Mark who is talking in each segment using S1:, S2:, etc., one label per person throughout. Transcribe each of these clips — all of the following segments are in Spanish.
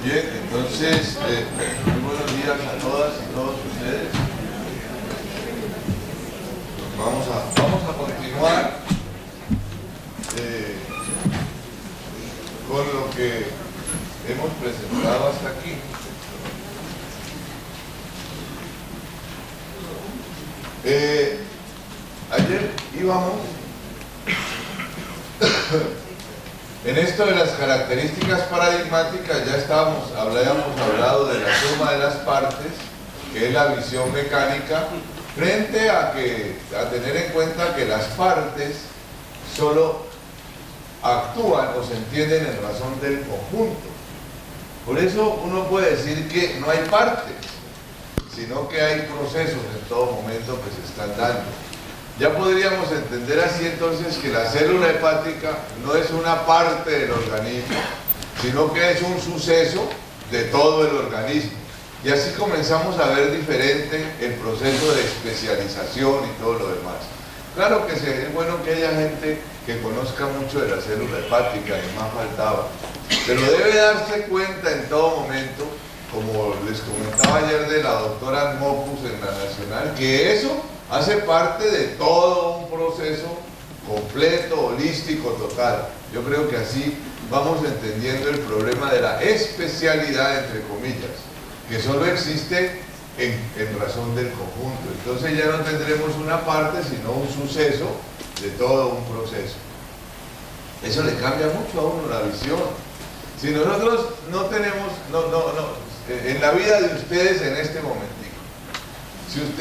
S1: Bien, entonces, muy buenos días a todas y todos ustedes. Vamos a continuar con lo que hemos presentado hasta aquí. Ayer íbamos en esto de las características paradigmáticas, habíamos hablado de la suma de las partes, que es la visión mecánica, frente a tener en cuenta que las partes solo actúan o se entienden en razón del conjunto. Por eso uno puede decir que no hay partes, sino que hay procesos en todo momento que se están dando. Ya podríamos entender así entonces que la célula hepática no es una parte del organismo, sino que es un suceso de todo el organismo. Y así comenzamos a ver diferente el proceso de especialización y todo lo demás. Claro que es bueno que haya gente que conozca mucho de la célula hepática, ni más faltaba, pero debe darse cuenta en todo momento, como les comentaba ayer de la doctora Mopus en la Nacional, que eso hace parte de todo un proceso completo, holístico, total. Yo creo que así vamos entendiendo el problema de la especialidad, entre comillas, que solo existe en razón del conjunto. Entonces ya no tendremos una parte, sino un suceso de todo un proceso. Eso le cambia mucho a uno la visión. Si nosotros no tenemos, en la vida de ustedes en este momentico,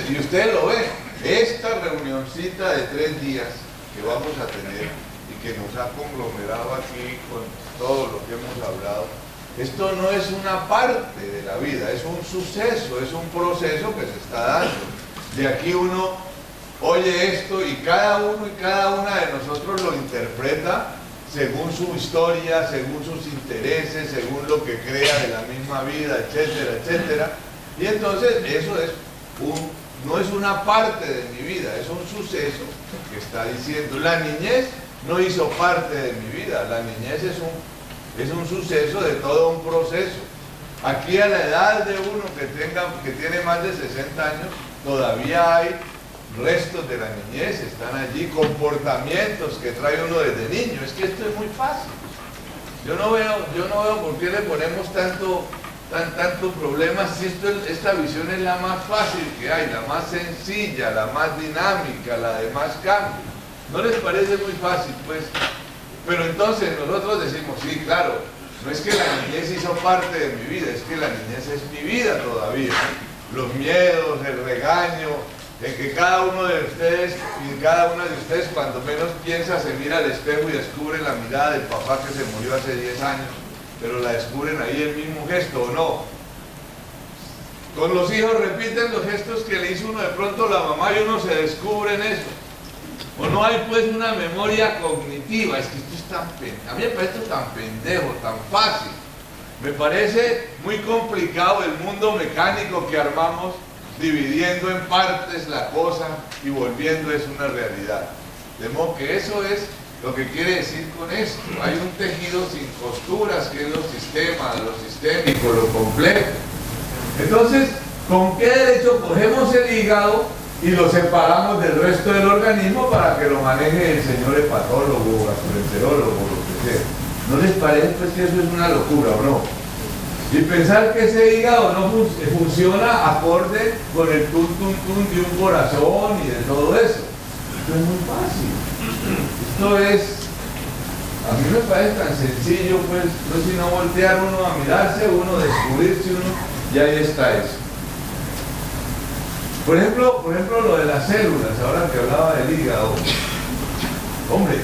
S1: y ustedes lo ven, esta reunioncita de 3 días que vamos a tener y que nos ha conglomerado aquí con todo lo que hemos hablado, esto no es una parte de la vida, es un suceso, es un proceso que se está dando. De aquí uno oye esto y cada uno y cada una de nosotros lo interpreta según su historia, según sus intereses, según lo que crea de la misma vida, etcétera, etcétera. Y entonces eso no es una parte de mi vida, es un suceso que está diciendo. La niñez no hizo parte de mi vida, la niñez es un suceso de todo un proceso. Aquí a la edad de uno que tiene más de 60 años, todavía hay restos de la niñez, están allí comportamientos que trae uno desde niño. Es que esto es muy fácil. Yo no veo por qué le ponemos tanto problema si esta visión es la más fácil que hay, la más sencilla, la más dinámica, la de más cambio. ¿No les parece muy fácil, pues? Pero entonces nosotros decimos, sí, claro, no es que la niñez hizo parte de mi vida, es que la niñez es mi vida todavía. Los miedos, el regaño, en que cada uno de ustedes y cada una de ustedes cuando menos piensa se mira al espejo y descubre la mirada del papá que se murió hace 10 años, pero la descubren ahí el mismo gesto, ¿o no? Con los hijos repiten los gestos que le hizo uno de pronto la mamá y uno se descubre en eso. O no hay pues una memoria cognitiva. Es que esto es a mí me parece tan pendejo, tan fácil. Me parece muy complicado el mundo mecánico que armamos, dividiendo en partes la cosa y volviendo es una realidad. De modo que eso es lo que quiere decir con esto. Hay un tejido sin costuras que es lo sistémico, lo complejo. Entonces, ¿con qué derecho cogemos el hígado y lo separamos del resto del organismo para que lo maneje el señor hepatólogo, gastroenterólogo, lo que sea? ¿No les parece pues que eso es una locura o no? Y pensar que ese hígado no funciona acorde con el tum de un corazón y de todo eso. Esto es muy fácil. Esto es, a mí me parece tan sencillo, pues, no es sino voltear uno a mirarse, uno descubrirse uno, y ahí está eso. Por ejemplo, lo de las células, ahora que hablaba del hígado, hombre,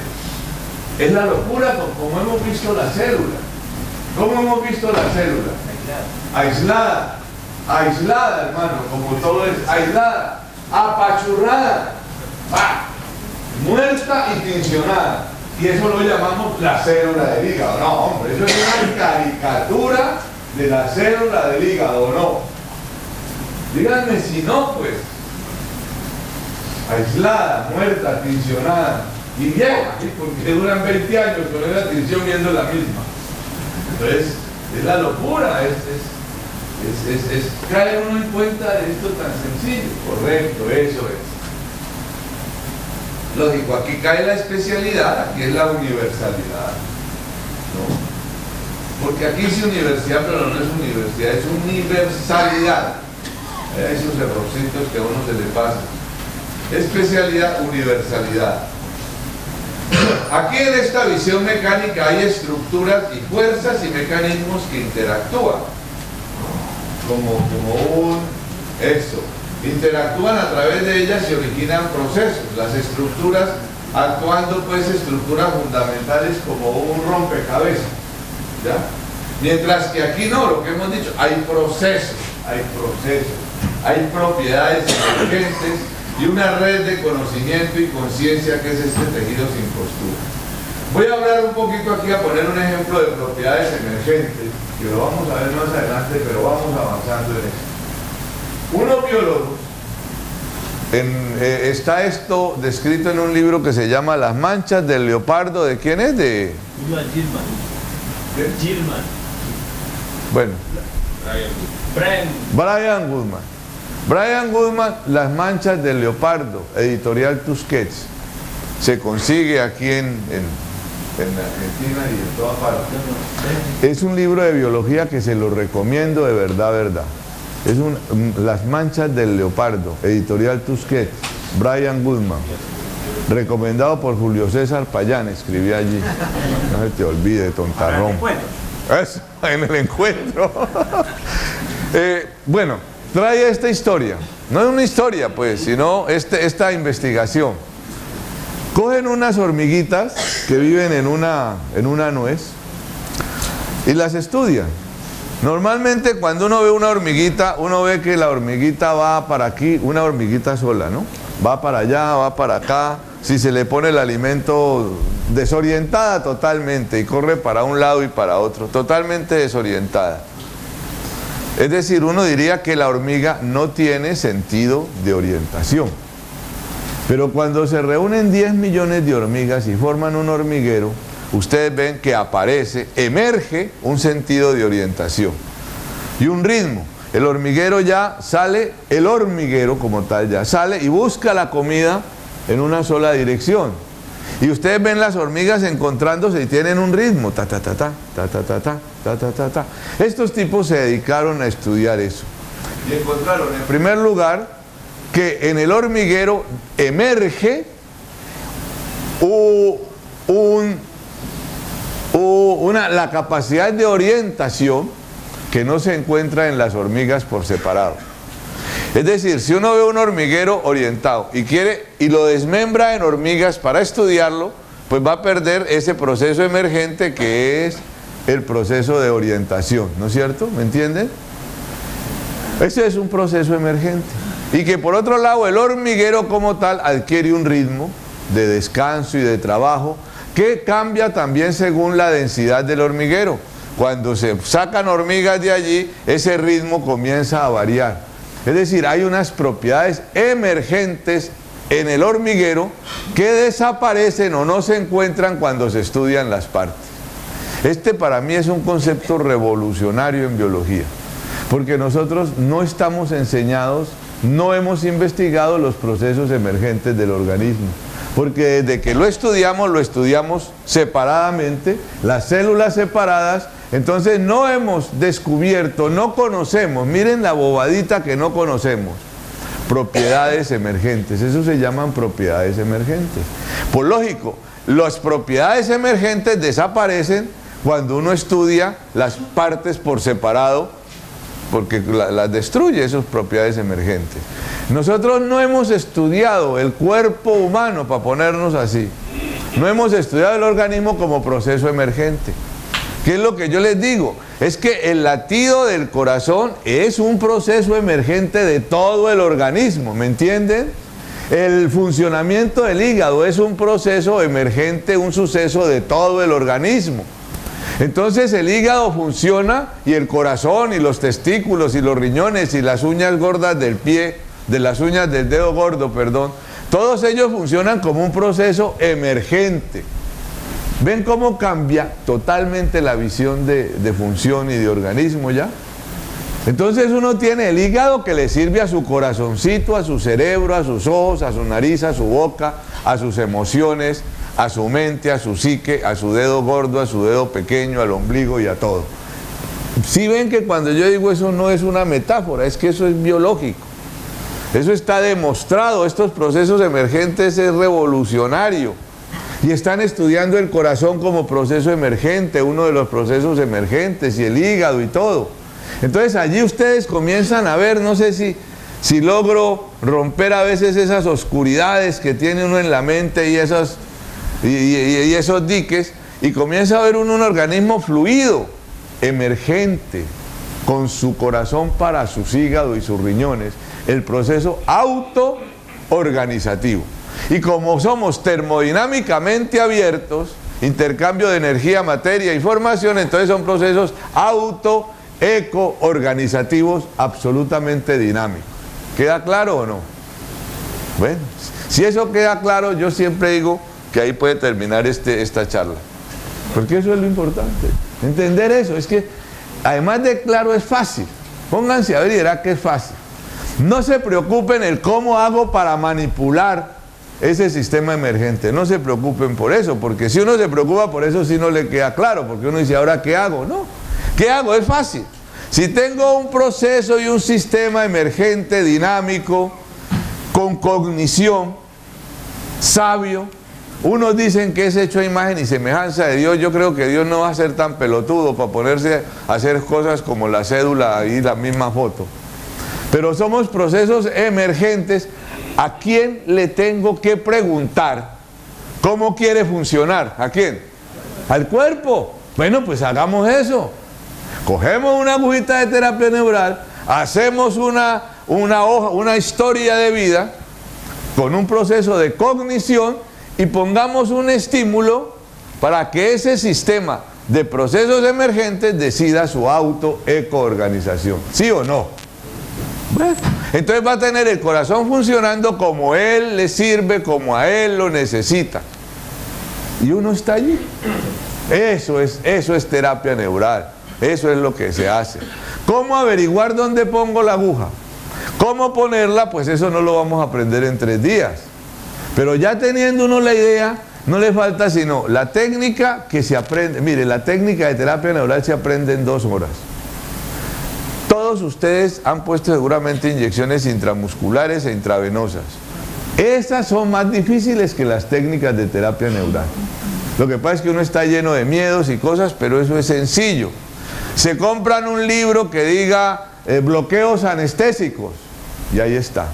S1: es la locura como hemos visto la célula. ¿Cómo hemos visto la célula? Aislada, hermano, como todo es aislada, apachurrada, muerta y tincionada. Y eso lo llamamos la célula del hígado. No, hombre, eso es una caricatura de la célula del hígado, ¿no? Díganme si no, pues. Aislada, muerta, tincionada y vieja, ¿sí? Porque duran 20 años con esa tinción viendo la misma. Entonces, Es la locura, es caer uno en cuenta de esto tan sencillo. Correcto, eso es. Lógico, aquí cae la especialidad, aquí es la universalidad, ¿no? Porque aquí dice universidad, pero no es universidad, es universalidad. Esos errorcitos que a uno se le pasan. Especialidad, universalidad. Aquí en esta visión mecánica hay estructuras y fuerzas y mecanismos que interactúan. Como interactúan a través de ellas y originan procesos. Las estructuras actuando pues estructuras fundamentales como un rompecabezas, ¿ya? Mientras que aquí no, lo que hemos dicho, hay procesos, hay propiedades emergentes y una red de conocimiento y conciencia que es este tejido sin costura. Voy a hablar un poquito aquí, a poner un ejemplo de propiedades emergentes, que lo vamos a ver más adelante, pero vamos avanzando en esto. Unos biólogos, está esto descrito en un libro que se llama Las manchas del leopardo. ¿De quién es? De
S2: Gilman.
S1: Bueno, Brian Goodman, Las manchas del leopardo, editorial Tusquets. Se consigue aquí en Argentina y en toda parte. Es un libro de biología que se lo recomiendo de verdad. Es Las manchas del leopardo, editorial Tusquets, Brian Goodman. Recomendado por Julio César Payán, escribí allí. No se te olvide, tontarrón. Eso, en el encuentro. Bueno, trae esta historia. No es una historia, pues, sino esta investigación. Cogen unas hormiguitas que viven en una nuez y las estudian. Normalmente cuando uno ve una hormiguita, uno ve que la hormiguita va para aquí, una hormiguita sola, ¿no? Va para allá, va para acá. Si se le pone el alimento, desorientada totalmente, y corre para un lado y para otro, totalmente desorientada. Es decir, uno diría que la hormiga no tiene sentido de orientación. Pero cuando se reúnen 10 millones de hormigas y forman un hormiguero, ustedes ven que emerge un sentido de orientación y un ritmo. El hormiguero ya sale, el hormiguero como tal ya sale y busca la comida en una sola dirección. Y ustedes ven las hormigas encontrándose y tienen un ritmo, ta ta ta ta, ta ta ta ta, ta ta ta ta. Estos tipos se dedicaron a estudiar eso. Y encontraron, en primer lugar, que en el hormiguero emerge la capacidad de orientación que no se encuentra en las hormigas por separado. Es decir, si uno ve un hormiguero orientado y lo desmembra en hormigas para estudiarlo, pues va a perder ese proceso emergente que es el proceso de orientación, ¿no es cierto? ¿Me entienden? Ese es un proceso emergente. Y que por otro lado el hormiguero como tal adquiere un ritmo de descanso y de trabajo que cambia también según la densidad del hormiguero. Cuando se sacan hormigas de allí, ese ritmo comienza a variar. Es decir, hay unas propiedades emergentes en el hormiguero que desaparecen o no se encuentran cuando se estudian las partes. Este para mí es un concepto revolucionario en biología, porque nosotros no estamos enseñados, no hemos investigado los procesos emergentes del organismo. Porque desde que lo estudiamos separadamente, las células separadas, entonces no hemos descubierto, no conocemos, miren la bobadita que no conocemos, propiedades emergentes, eso se llaman propiedades emergentes. Por lógico, las propiedades emergentes desaparecen cuando uno estudia las partes por separado, porque las destruye esas propiedades emergentes. Nosotros no hemos estudiado el cuerpo humano, para ponernos así. No hemos estudiado el organismo como proceso emergente. ¿Qué es lo que yo les digo? Es que el latido del corazón es un proceso emergente de todo el organismo, ¿me entienden? El funcionamiento del hígado es un proceso emergente, un suceso de todo el organismo. Entonces el hígado funciona y el corazón y los testículos y los riñones y las uñas gordas del pie, de las uñas del dedo gordo, perdón, todos ellos funcionan como un proceso emergente. ¿Ven cómo cambia totalmente la visión de función y de organismo ya? Entonces uno tiene el hígado que le sirve a su corazoncito, a su cerebro, a sus ojos, a su nariz, a su boca, a sus emociones, a su mente, a su psique, a su dedo gordo, a su dedo pequeño, al ombligo y a todo. Si ven que cuando yo digo eso no es una metáfora, es que eso es biológico. Eso está demostrado, estos procesos emergentes es revolucionario. Y están estudiando el corazón como proceso emergente, uno de los procesos emergentes, y el hígado y todo. Entonces allí ustedes comienzan a ver, no sé si logro romper a veces esas oscuridades que tiene uno en la mente y esos diques, y comienza a ver uno un organismo fluido, emergente, con su corazón para sus hígados y sus riñones, el proceso autoorganizativo. Y como somos termodinámicamente abiertos, intercambio de energía, materia, información, entonces son procesos eco-organizativos absolutamente dinámicos. ¿Queda claro o no? Bueno, si eso queda claro, yo siempre digo que ahí puede terminar esta charla. Porque eso es lo importante. Entender eso. Es que, además de claro, es fácil. Pónganse a ver y verá que es fácil. No se preocupen el cómo hago para manipular ese sistema emergente. No se preocupen por eso, porque si uno se preocupa por eso, sí no le queda claro, porque uno dice, ¿ahora qué hago? No. ¿Qué hago? Es fácil. Si tengo un proceso y un sistema emergente, dinámico, con cognición, sabio, unos dicen que es hecho a imagen y semejanza de Dios. Yo creo que Dios no va a ser tan pelotudo para ponerse a hacer cosas como la cédula y la misma foto. Pero somos procesos emergentes. ¿A quién le tengo que preguntar cómo quiere funcionar? ¿A quién? Al cuerpo. Bueno, pues hagamos eso. Cogemos una agujita de terapia neural, hacemos una historia de vida con un proceso de cognición y pongamos un estímulo para que ese sistema de procesos emergentes decida su auto-eco-organización. ¿Sí o no? Bueno, entonces va a tener el corazón funcionando como él le sirve, como a él lo necesita. Y uno está allí. Eso es terapia neural. Eso es lo que se hace. ¿Cómo averiguar dónde pongo la aguja? ¿Cómo ponerla? Pues eso no lo vamos a aprender en 3 días. Pero ya teniendo uno la idea, no le falta sino la técnica que se aprende. Mire, la técnica de terapia neural se aprende en 2 horas. Todos ustedes han puesto seguramente inyecciones intramusculares e intravenosas. Esas son más difíciles que las técnicas de terapia neural. Lo que pasa es que uno está lleno de miedos y cosas, pero eso es sencillo. Se compran un libro que diga bloqueos anestésicos y ahí está.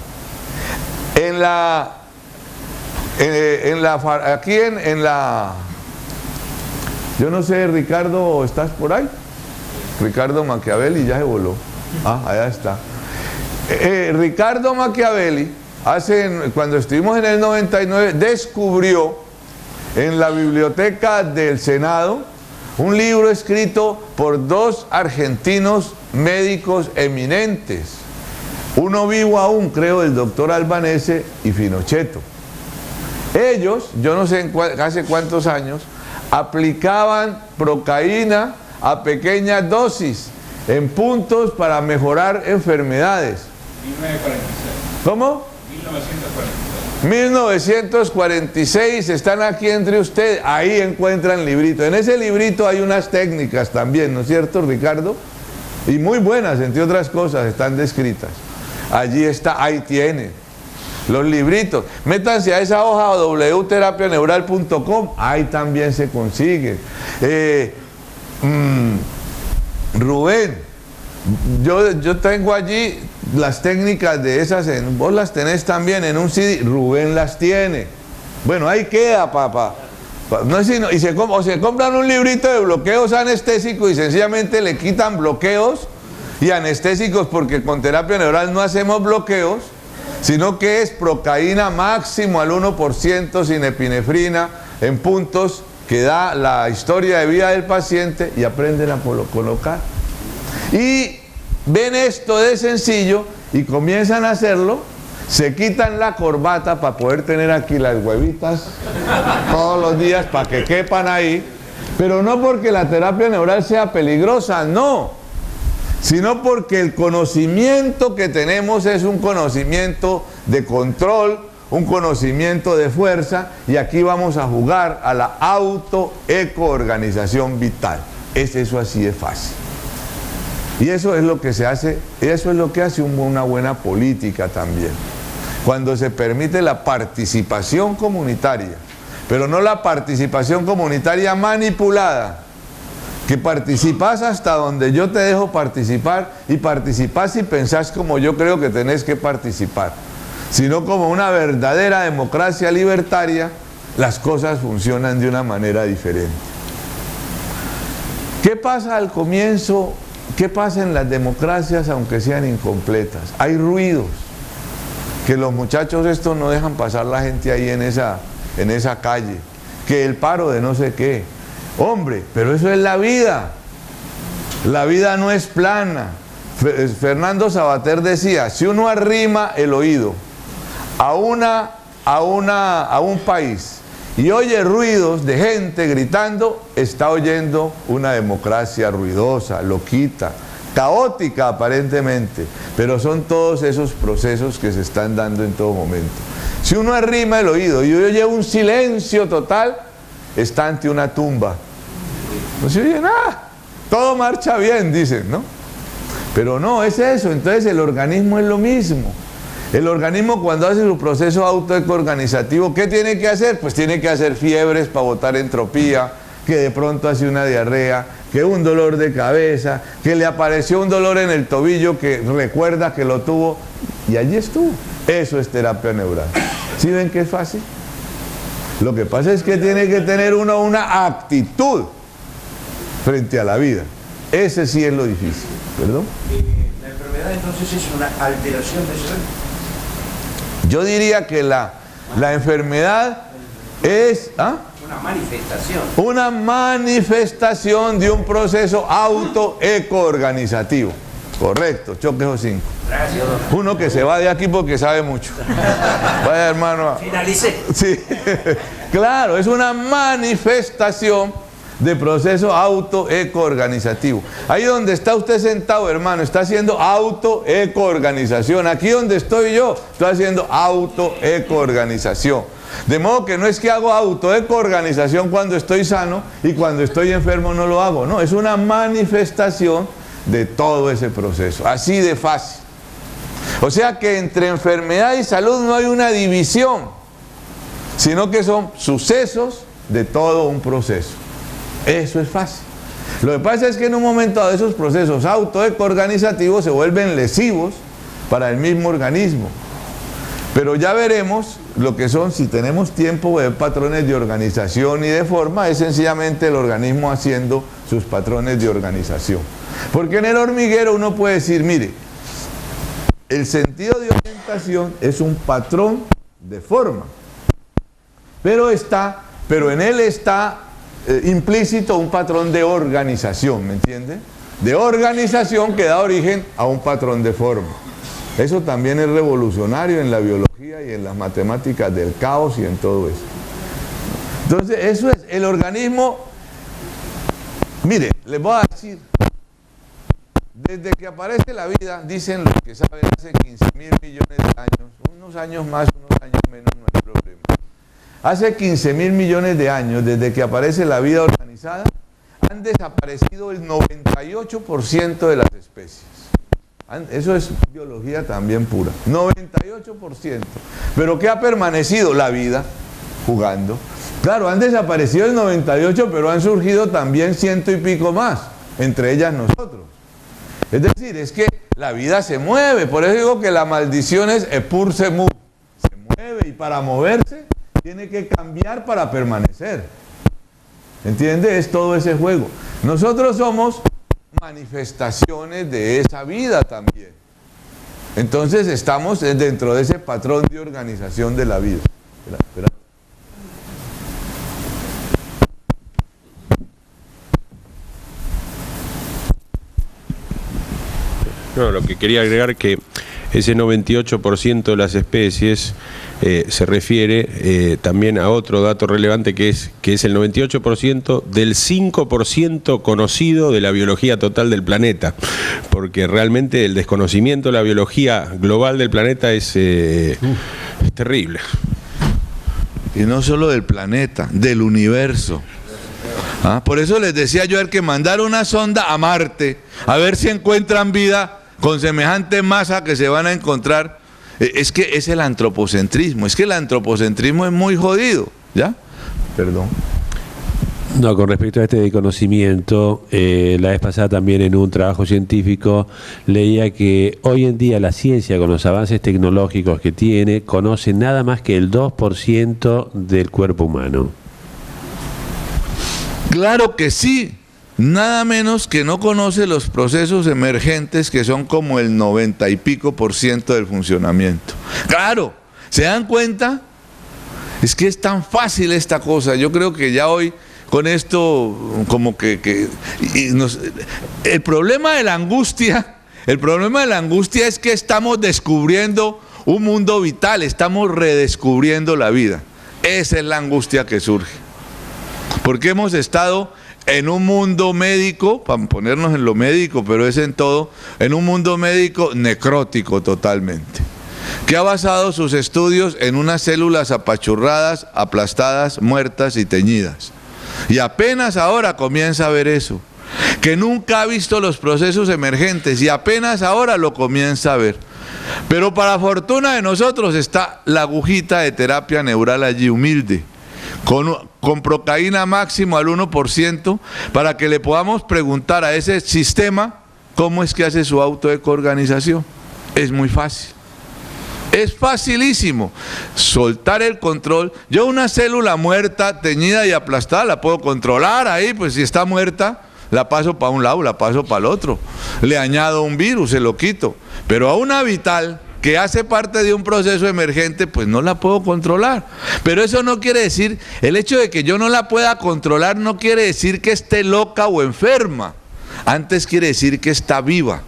S1: Yo no sé, Ricardo, ¿estás por ahí? Ricardo Machiavelli ya se voló. Ah, allá está. Ricardo Machiavelli, cuando estuvimos en el 99, descubrió en la biblioteca del Senado un libro escrito por 2 argentinos médicos eminentes. Uno vivo aún, creo, el doctor Albanese y Finochetto. Ellos, yo no sé hace cuántos años, aplicaban procaína a pequeñas dosis en puntos para mejorar enfermedades.
S2: 1946.
S1: ¿Cómo? 1946, están aquí entre ustedes, ahí encuentran librito. En ese librito hay unas técnicas también, ¿no es cierto, Ricardo? Y muy buenas, entre otras cosas, están descritas. Allí está, ahí tienen los libritos. Métanse a esa hoja www.terapianeural.com, ahí también se consiguen. Rubén, yo tengo allí las técnicas de esas, vos las tenés también en un CD, Rubén las tiene. Bueno, ahí queda, papá. No es sino, o se compran un librito de bloqueos anestésicos y sencillamente le quitan bloqueos y anestésicos, porque con terapia neural no hacemos bloqueos, sino que es procaína máximo al 1% sin epinefrina en puntos que da la historia de vida del paciente y aprenden a colocar. Y ven esto de sencillo y comienzan a hacerlo se quitan la corbata para poder tener aquí las huevitas todos los días para que quepan ahí, pero no porque la terapia neural sea peligrosa, no, sino porque el conocimiento que tenemos es un conocimiento de control, un conocimiento de fuerza, y aquí vamos a jugar a la auto-eco-organización vital. Es eso así de fácil. Y eso es lo que se hace, eso es lo que hace una buena política también. Cuando se permite la participación comunitaria, pero no la participación comunitaria manipulada, que participas hasta donde yo te dejo participar, y participás y pensás como yo creo que tenés que participar, sino como una verdadera democracia libertaria, las cosas funcionan de una manera diferente. ¿Qué pasa al comienzo? ¿Qué pasa en las democracias aunque sean incompletas? Hay ruidos, que los muchachos estos no dejan pasar la gente ahí en esa calle, que el paro de no sé qué. Hombre, pero eso es la vida. La vida no es plana. Fernando Savater decía, si uno arrima el oído a un país y oye ruidos de gente gritando, está oyendo una democracia ruidosa, loquita, caótica aparentemente, pero son todos esos procesos que se están dando en todo momento. Si uno arrima el oído y oye un silencio total, está ante una tumba. No se oye nada, todo marcha bien, dicen, ¿no? Pero no, es eso. Entonces el organismo es lo mismo. El organismo, cuando hace su proceso autoorganizativo, ¿qué tiene que hacer? Pues tiene que hacer fiebres para botar entropía, que de pronto hace una diarrea, que un dolor de cabeza, que le apareció un dolor en el tobillo que recuerda que lo tuvo, y allí estuvo. Eso es terapia neural. ¿Sí ven que es fácil? Lo que pasa es que tiene que tener uno una actitud frente a la vida. Ese sí es lo difícil, ¿perdón?
S3: ¿La enfermedad entonces es una alteración de ser?
S1: Yo diría que la enfermedad es
S3: una manifestación.
S1: Una manifestación de un proceso auto-eco-organizativo. Correcto, Choquejo 5.
S3: Gracias, doctor.
S1: Uno que se va de aquí porque sabe mucho. Vaya, hermano.
S3: Finalicé.
S1: Sí, claro, es una manifestación de proceso auto-eco-organizativo. Ahí donde está usted sentado, hermano, está haciendo auto-eco-organización. Aquí donde estoy yo, estoy haciendo auto-eco-organización. De modo que no es que hago auto-eco-organización cuando estoy sano y cuando estoy enfermo no lo hago. No, es una manifestación de todo ese proceso. Así de fácil. O sea que entre enfermedad y salud no hay una división, sino que son sucesos de todo un proceso. Eso es fácil. Lo que pasa es que en un momento dado esos procesos auto-eco-organizativos se vuelven lesivos para el mismo organismo. Pero ya veremos lo que son, si tenemos tiempo, de patrones de organización y de forma, es sencillamente el organismo haciendo sus patrones de organización. Porque en el hormiguero uno puede decir, mire, el sentido de orientación es un patrón de forma, pero en él está implícito un patrón de organización, ¿me entiende? De organización que da origen a un patrón de forma. Eso también es revolucionario en la biología y en las matemáticas del caos y en todo eso. Entonces, eso es el organismo. Mire, les voy a decir, desde que aparece la vida, dicen los que saben, hace 15.000 millones de años, unos años más, unos años menos, no hay problema. Hace 15.000 millones de años, desde que aparece la vida organizada, han desaparecido el 98% de las especies. Eso es biología también pura. 98%. ¿Pero qué ha permanecido? La vida, jugando. Claro, han desaparecido el 98%, pero han surgido también 100 y pico más, entre ellas nosotros. Es decir, es que la vida se mueve. Por eso digo que la maldición es epur se mueve. Se mueve, y para moverse tiene que cambiar para permanecer. ¿Entiende? Es todo ese juego. Nosotros somos manifestaciones de esa vida también. Entonces estamos dentro de ese patrón de organización de la vida. Espera.
S4: No, lo que quería agregar es que ese 98% de las especies se refiere también a otro dato relevante que es el 98% del 5% conocido de la biología total del planeta, porque realmente el desconocimiento de la biología global del planeta es terrible.
S1: Y no solo del planeta, del universo. Por eso les decía yo que mandar una sonda a Marte, a ver si encuentran vida con semejante masa que se van a encontrar. Es que es el antropocentrismo, es que el antropocentrismo es muy jodido, ¿ya? Perdón.
S5: No, con respecto a este conocimiento, la vez pasada también en un trabajo científico leía que hoy en día la ciencia, con los avances tecnológicos que tiene, conoce nada más que el 2% del cuerpo humano.
S1: Claro que sí, nada menos que no conoce los procesos emergentes que son como el 90 y pico % del funcionamiento. Claro, ¿se dan cuenta? Es que es tan fácil esta cosa. Yo creo que ya hoy con esto como el problema de la angustia es que estamos descubriendo un mundo vital, estamos redescubriendo la vida. Esa es la angustia que surge. Porque hemos estado en un mundo médico, para ponernos en lo médico, pero es en todo, en un mundo médico necrótico totalmente, que ha basado sus estudios en unas células apachurradas, aplastadas, muertas y teñidas. Y apenas ahora comienza a ver eso, que nunca ha visto los procesos emergentes y apenas ahora lo comienza a ver. Pero para fortuna de nosotros está la agujita de terapia neural allí, humilde, con procaína máximo al 1%, para que le podamos preguntar a ese sistema cómo es que hace su autoecoorganización. Es muy fácil. Es facilísimo soltar el control. Yo una célula muerta, teñida y aplastada la puedo controlar ahí, pues si está muerta, la paso para un lado, la paso para el otro. Le añado un virus, se lo quito. Pero a una vital que hace parte de un proceso emergente, pues no la puedo controlar. Pero eso no quiere decir, el hecho de que yo no la pueda controlar no quiere decir que esté loca o enferma. Antes quiere decir que está viva.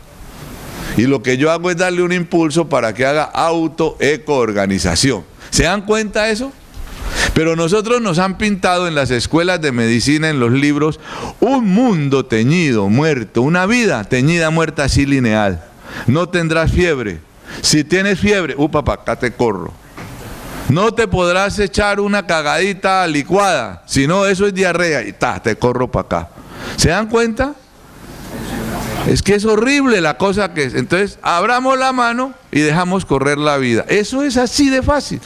S1: Y lo que yo hago es darle un impulso para que haga autoecoorganización. ¿Se dan cuenta de eso? Pero nosotros nos han pintado en las escuelas de medicina, en los libros, un mundo teñido, muerto, una vida teñida, muerta, así lineal. No tendrás fiebre. Si tienes fiebre, papá, acá te corro. No te podrás echar una cagadita licuada, si no, eso es diarrea, y te corro para acá. ¿Se dan cuenta? Es que es horrible la cosa que es. Entonces, abramos la mano y dejamos correr la vida. Eso es así de fácil.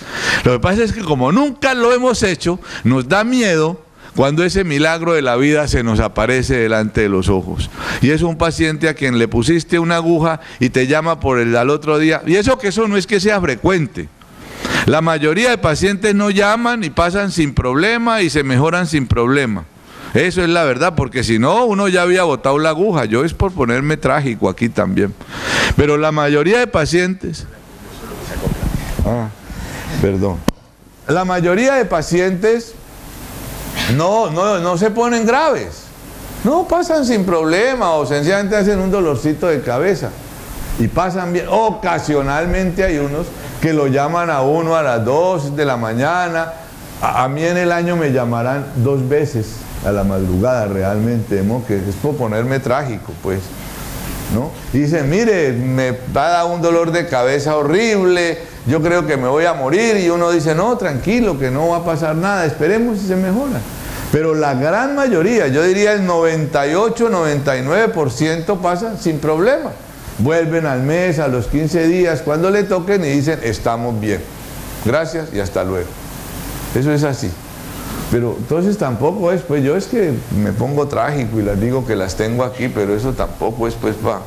S1: Lo que pasa es que como nunca lo hemos hecho, nos da miedo cuando ese milagro de la vida se nos aparece delante de los ojos. Y es un paciente a quien le pusiste una aguja y te llama por el al otro día. Y eso no es que sea frecuente. La mayoría de pacientes no llaman y pasan sin problema y se mejoran sin problema. Eso es la verdad, porque si no, uno ya había botado la aguja. Yo es por ponerme trágico aquí también. Pero la mayoría de pacientes... perdón. La mayoría de pacientes no se ponen graves. No, pasan sin problema o sencillamente hacen un dolorcito de cabeza. Y pasan bien. Ocasionalmente hay unos que lo llaman a uno a las 2 de la mañana. A mí en el año me llamarán 2 veces a la madrugada realmente, que es por ponerme trágico, pues, ¿no? Y dicen, mire, me va a dar un dolor de cabeza horrible, yo creo que me voy a morir, y uno dice, no, tranquilo, que no va a pasar nada, esperemos si se mejora. Pero la gran mayoría, yo diría el 98, 99% pasa sin problema. Vuelven al mes, a los 15 días, cuando le toquen y dicen, estamos bien, gracias y hasta luego. Eso es así. Pero entonces tampoco es, pues yo es que me pongo trágico y las digo que las tengo aquí, pero eso tampoco es pues para...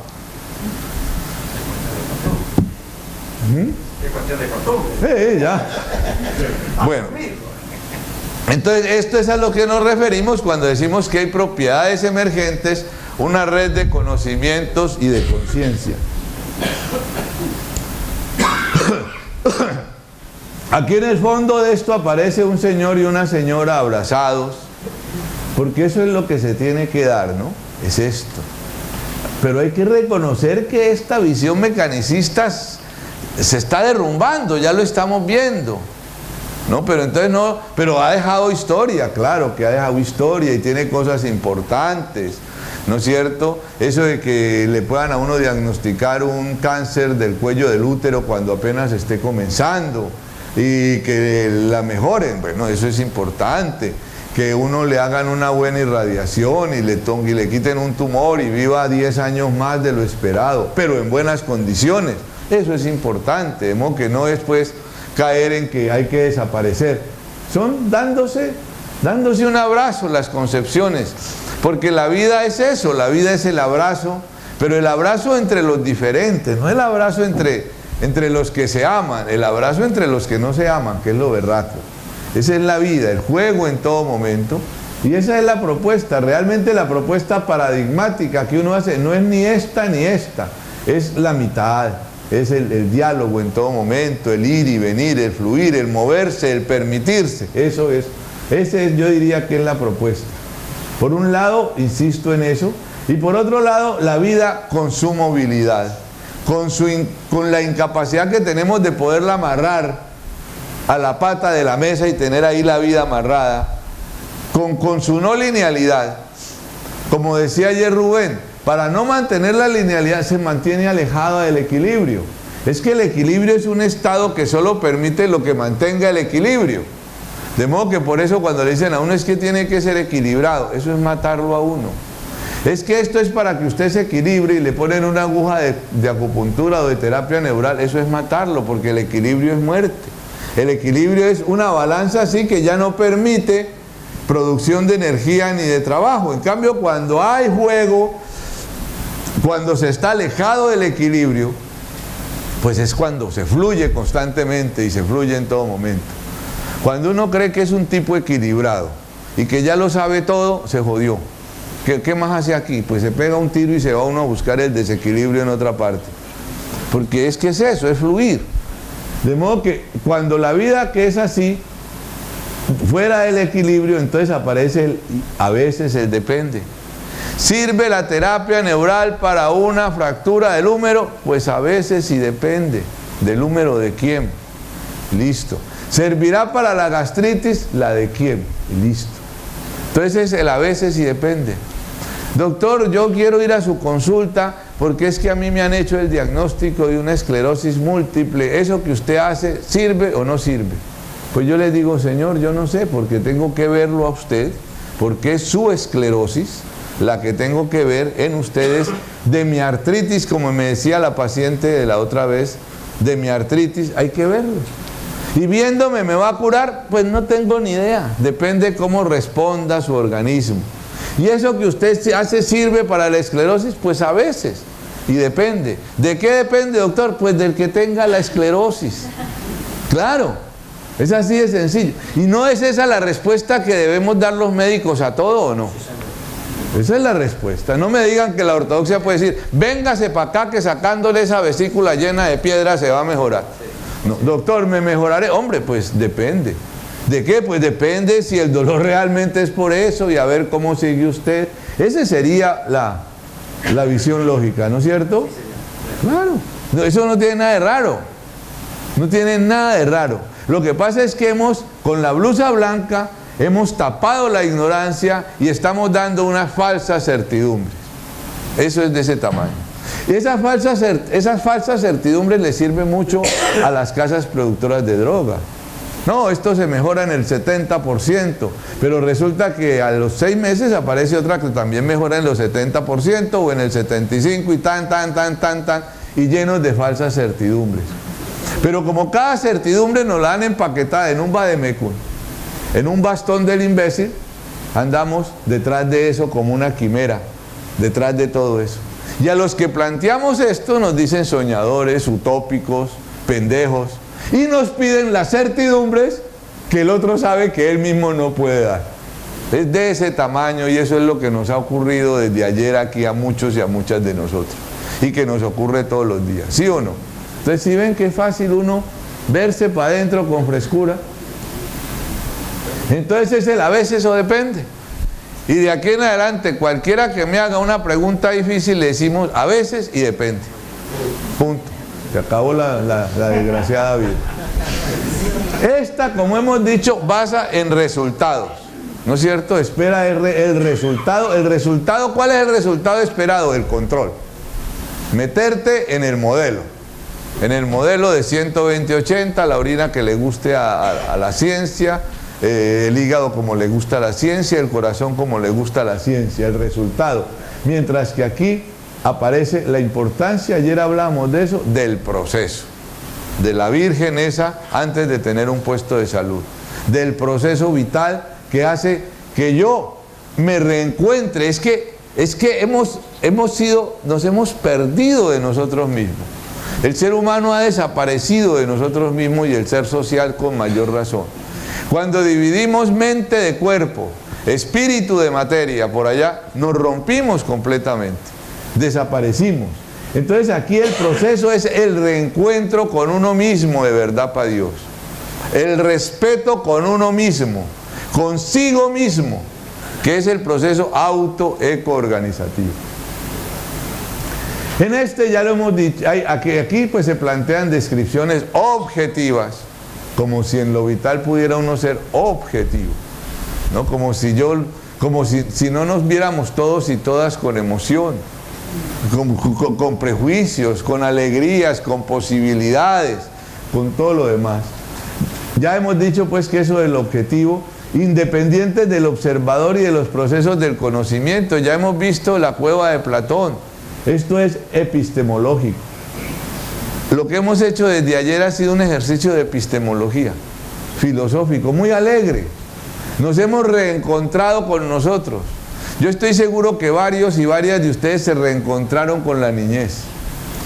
S3: Es cuestión de costumbre.
S1: Ya. Bueno, entonces esto es a lo que nos referimos cuando decimos que hay propiedades emergentes, una red de conocimientos y de conciencia. Aquí en el fondo de esto aparece un señor y una señora abrazados, porque eso es lo que se tiene que dar, ¿no? Es esto. Pero hay que reconocer que esta visión mecanicista se está derrumbando, ya lo estamos viendo. No, pero entonces no, pero ha dejado historia, claro que ha dejado historia y tiene cosas importantes, ¿no es cierto? Eso de que le puedan a uno diagnosticar un cáncer del cuello del útero cuando apenas esté comenzando y que la mejoren, bueno, eso es importante. Que uno le hagan una buena irradiación y le quiten un tumor y viva 10 años más de lo esperado, pero en buenas condiciones, eso es importante, de modo que no después caer en que hay que desaparecer. Son dándose un abrazo las concepciones, porque la vida es eso, la vida es el abrazo, pero el abrazo entre los diferentes, no el abrazo entre los que se aman, el abrazo entre los que no se aman, que es lo berraco. Esa es la vida, el juego en todo momento, y esa es la propuesta, realmente la propuesta paradigmática que uno hace, no es ni esta ni esta, es la mitad. Es el diálogo en todo momento, el ir y venir, el fluir, el moverse, el permitirse. Eso es, yo diría que es la propuesta. Por un lado, insisto en eso, y por otro lado, la vida con su movilidad, con la incapacidad que tenemos de poderla amarrar a la pata de la mesa y tener ahí la vida amarrada, con su no linealidad. Como decía ayer Rubén, para no mantener la linealidad se mantiene alejada del equilibrio. Es que el equilibrio es un estado que solo permite lo que mantenga el equilibrio. De modo que por eso cuando le dicen a uno es que tiene que ser equilibrado, eso es matarlo a uno. Es que esto es para que usted se equilibre y le ponen una aguja de acupuntura o de terapia neural, eso es matarlo, porque el equilibrio es muerte. El equilibrio es una balanza así que ya no permite producción de energía ni de trabajo. En cambio, cuando hay juego, cuando se está alejado del equilibrio, pues es cuando se fluye constantemente y se fluye en todo momento. Cuando uno cree que es un tipo equilibrado y que ya lo sabe todo, se jodió. ¿Qué más hace aquí? Pues se pega un tiro y se va uno a buscar el desequilibrio en otra parte. Porque es que es eso, es fluir. De modo que cuando la vida que es así, fuera del equilibrio, entonces aparece a veces el depende. ¿Sirve la terapia neural para una fractura del húmero? Pues a veces sí depende. ¿Del húmero de quién? Listo. ¿Servirá para la gastritis? ¿La de quién? Listo. Entonces el a veces sí depende. Doctor, yo quiero ir a su consulta porque es que a mí me han hecho el diagnóstico de una esclerosis múltiple. ¿Eso que usted hace sirve o no sirve? Pues yo le digo, señor, yo no sé, porque tengo que verlo a usted, porque es su esclerosis la que tengo que ver en ustedes. De mi artritis, como me decía la paciente de la otra vez, de mi artritis, hay que verlo. Y viéndome, ¿me va a curar? Pues no tengo ni idea, depende cómo responda su organismo. ¿Y eso que usted hace sirve para la esclerosis? Pues a veces, y depende. ¿De qué depende, doctor? Pues del que tenga la esclerosis. Claro, es así de sencillo. ¿Y no es esa la respuesta que debemos dar los médicos a todo o no? Esa es la respuesta. No me digan que la ortodoxia puede decir, véngase para acá que sacándole esa vesícula llena de piedra se va a mejorar. No, doctor, ¿me mejoraré? Hombre, pues depende. ¿De qué? Pues depende si el dolor realmente es por eso y a ver cómo sigue usted. Esa sería la visión lógica, ¿no es cierto? Claro. No, eso no tiene nada de raro. No tiene nada de raro. Lo que pasa es que con la blusa blanca, hemos tapado la ignorancia y estamos dando unas falsas certidumbres. Eso es de ese tamaño. Y esas falsas certidumbres le sirven mucho a las casas productoras de droga. No, esto se mejora en el 70%, pero resulta que a los 6 meses aparece otra que también mejora en los 70% o en el 75% y tan, y llenos de falsas certidumbres. Pero como cada certidumbre nos la han empaquetada en un vademecum, en un bastón del imbécil, andamos detrás de eso como una quimera, detrás de todo eso. Y a los que planteamos esto nos dicen soñadores, utópicos, pendejos, y nos piden las certidumbres que el otro sabe que él mismo no puede dar. Es de ese tamaño y eso es lo que nos ha ocurrido desde ayer aquí a muchos y a muchas de nosotros, y que nos ocurre todos los días, ¿sí o no? Entonces, si ven que es fácil uno verse para adentro con frescura, entonces es el a veces o depende. Y de aquí en adelante, cualquiera que me haga una pregunta difícil, le decimos a veces y depende. Punto. Se acabó la desgraciada vida. Esta, como hemos dicho, basa en resultados, ¿no es cierto? Espera el resultado. ¿El resultado? ¿Cuál es el resultado esperado? El control. Meterte en el modelo. En el modelo de 120-80, la orina que le guste a la ciencia, el hígado como le gusta a la ciencia, el corazón como le gusta a la ciencia, el resultado. Mientras que aquí aparece la importancia, ayer hablamos de eso, del proceso, de la virgen esa antes de tener un puesto de salud, del proceso vital que hace que yo me reencuentre. Es que nos hemos perdido de nosotros mismos. El ser humano ha desaparecido de nosotros mismos y el ser social con mayor razón. Cuando dividimos mente de cuerpo, espíritu de materia, por allá, nos rompimos completamente, desaparecimos. Entonces aquí el proceso es el reencuentro con uno mismo de verdad para Dios, el respeto con uno mismo, consigo mismo, que es el proceso auto-eco-organizativo. En este ya lo hemos dicho, aquí pues se plantean descripciones objetivas, como si en lo vital pudiera uno ser objetivo, ¿no? Como si no nos viéramos todos y todas con emoción, con prejuicios, con alegrías, con posibilidades, con todo lo demás. Ya hemos dicho pues que eso del objetivo, independiente del observador y de los procesos del conocimiento, ya hemos visto la cueva de Platón. Esto es epistemológico. Lo que hemos hecho desde ayer ha sido un ejercicio de epistemología, filosófico, muy alegre. Nos hemos reencontrado con nosotros. Yo estoy seguro que varios y varias de ustedes se reencontraron con la niñez,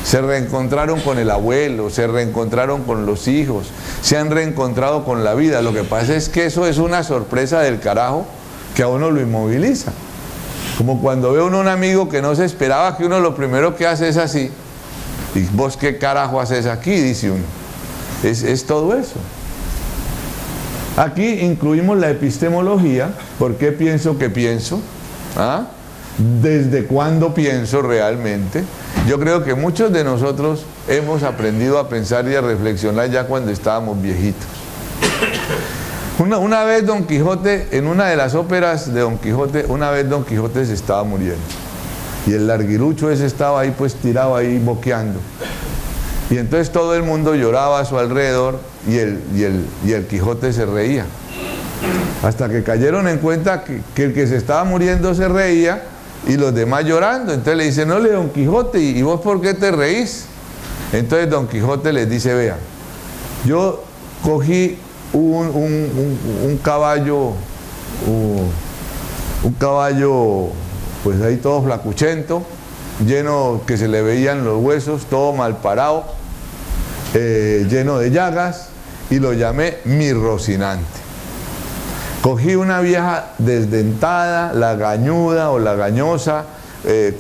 S1: se reencontraron con el abuelo, se reencontraron con los hijos, se han reencontrado con la vida. Lo que pasa es que eso es una sorpresa del carajo que a uno lo inmoviliza. Como cuando ve uno un amigo que no se esperaba, que uno lo primero que hace es así. ¿Y vos qué carajo haces aquí?, dice uno. Es todo eso. Aquí incluimos la epistemología. ¿Por qué pienso que pienso? ¿Ah? ¿Desde cuándo pienso realmente? Yo creo que muchos de nosotros hemos aprendido a pensar y a reflexionar ya cuando estábamos viejitos. Una vez Don Quijote, en una de las óperas de Don Quijote, una vez Don Quijote se estaba muriendo. Y el larguirucho ese estaba ahí pues tirado ahí boqueando. Y entonces todo el mundo lloraba a su alrededor y el Quijote se reía. Hasta que cayeron en cuenta que el que se estaba muriendo se reía y los demás llorando. Entonces le dicen, no, Don Quijote, ¿y vos por qué te reís? Entonces Don Quijote les dice, vean, yo cogí un caballo pues ahí todo flacuchento, lleno que se le veían los huesos, todo mal parado, lleno de llagas, y lo llamé mi Rocinante. Cogí una vieja desdentada, lagañuda o lagañosa,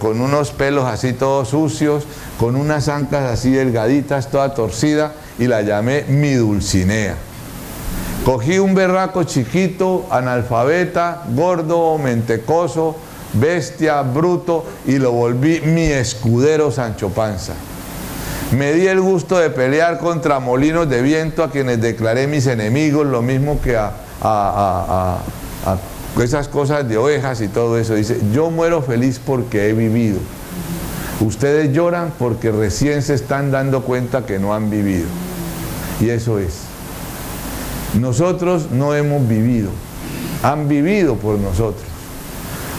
S1: con unos pelos así todos sucios, con unas ancas así delgaditas, toda torcida, y la llamé mi Dulcinea. Cogí un berraco chiquito, analfabeta, gordo, mentecoso, bestia, bruto, y lo volví mi escudero Sancho Panza. Me di el gusto de pelear contra molinos de viento a quienes declaré mis enemigos, lo mismo que a esas cosas de ovejas y todo eso. Dice, yo muero feliz porque he vivido. Ustedes lloran porque recién se están dando cuenta que no han vivido. Y eso es. Nosotros no hemos vivido, han vivido por nosotros.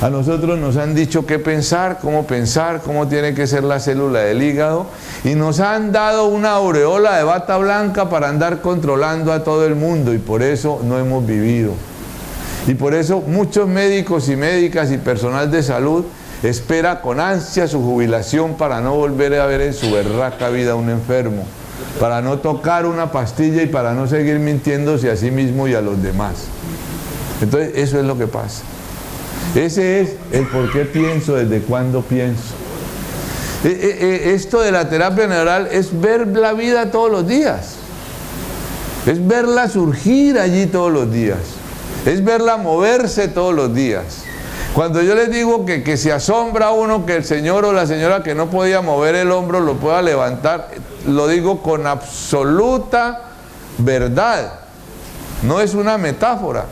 S1: A nosotros nos han dicho qué pensar, cómo tiene que ser la célula del hígado, y nos han dado una aureola de bata blanca para andar controlando a todo el mundo, y por eso no hemos vivido. Y por eso muchos médicos y médicas y personal de salud espera con ansia su jubilación para no volver a ver en su berraca vida a un enfermo, para no tocar una pastilla y para no seguir mintiéndose a sí mismo y a los demás. Entonces eso es lo que pasa. Ese es el por qué pienso, desde cuándo pienso. Esto de la terapia neural es ver la vida todos los días, es verla surgir allí todos los días, es verla moverse todos los días. Cuando yo les digo que se asombra uno que el señor o la señora que no podía mover el hombro lo pueda levantar, lo digo con absoluta verdad, no es una metáfora.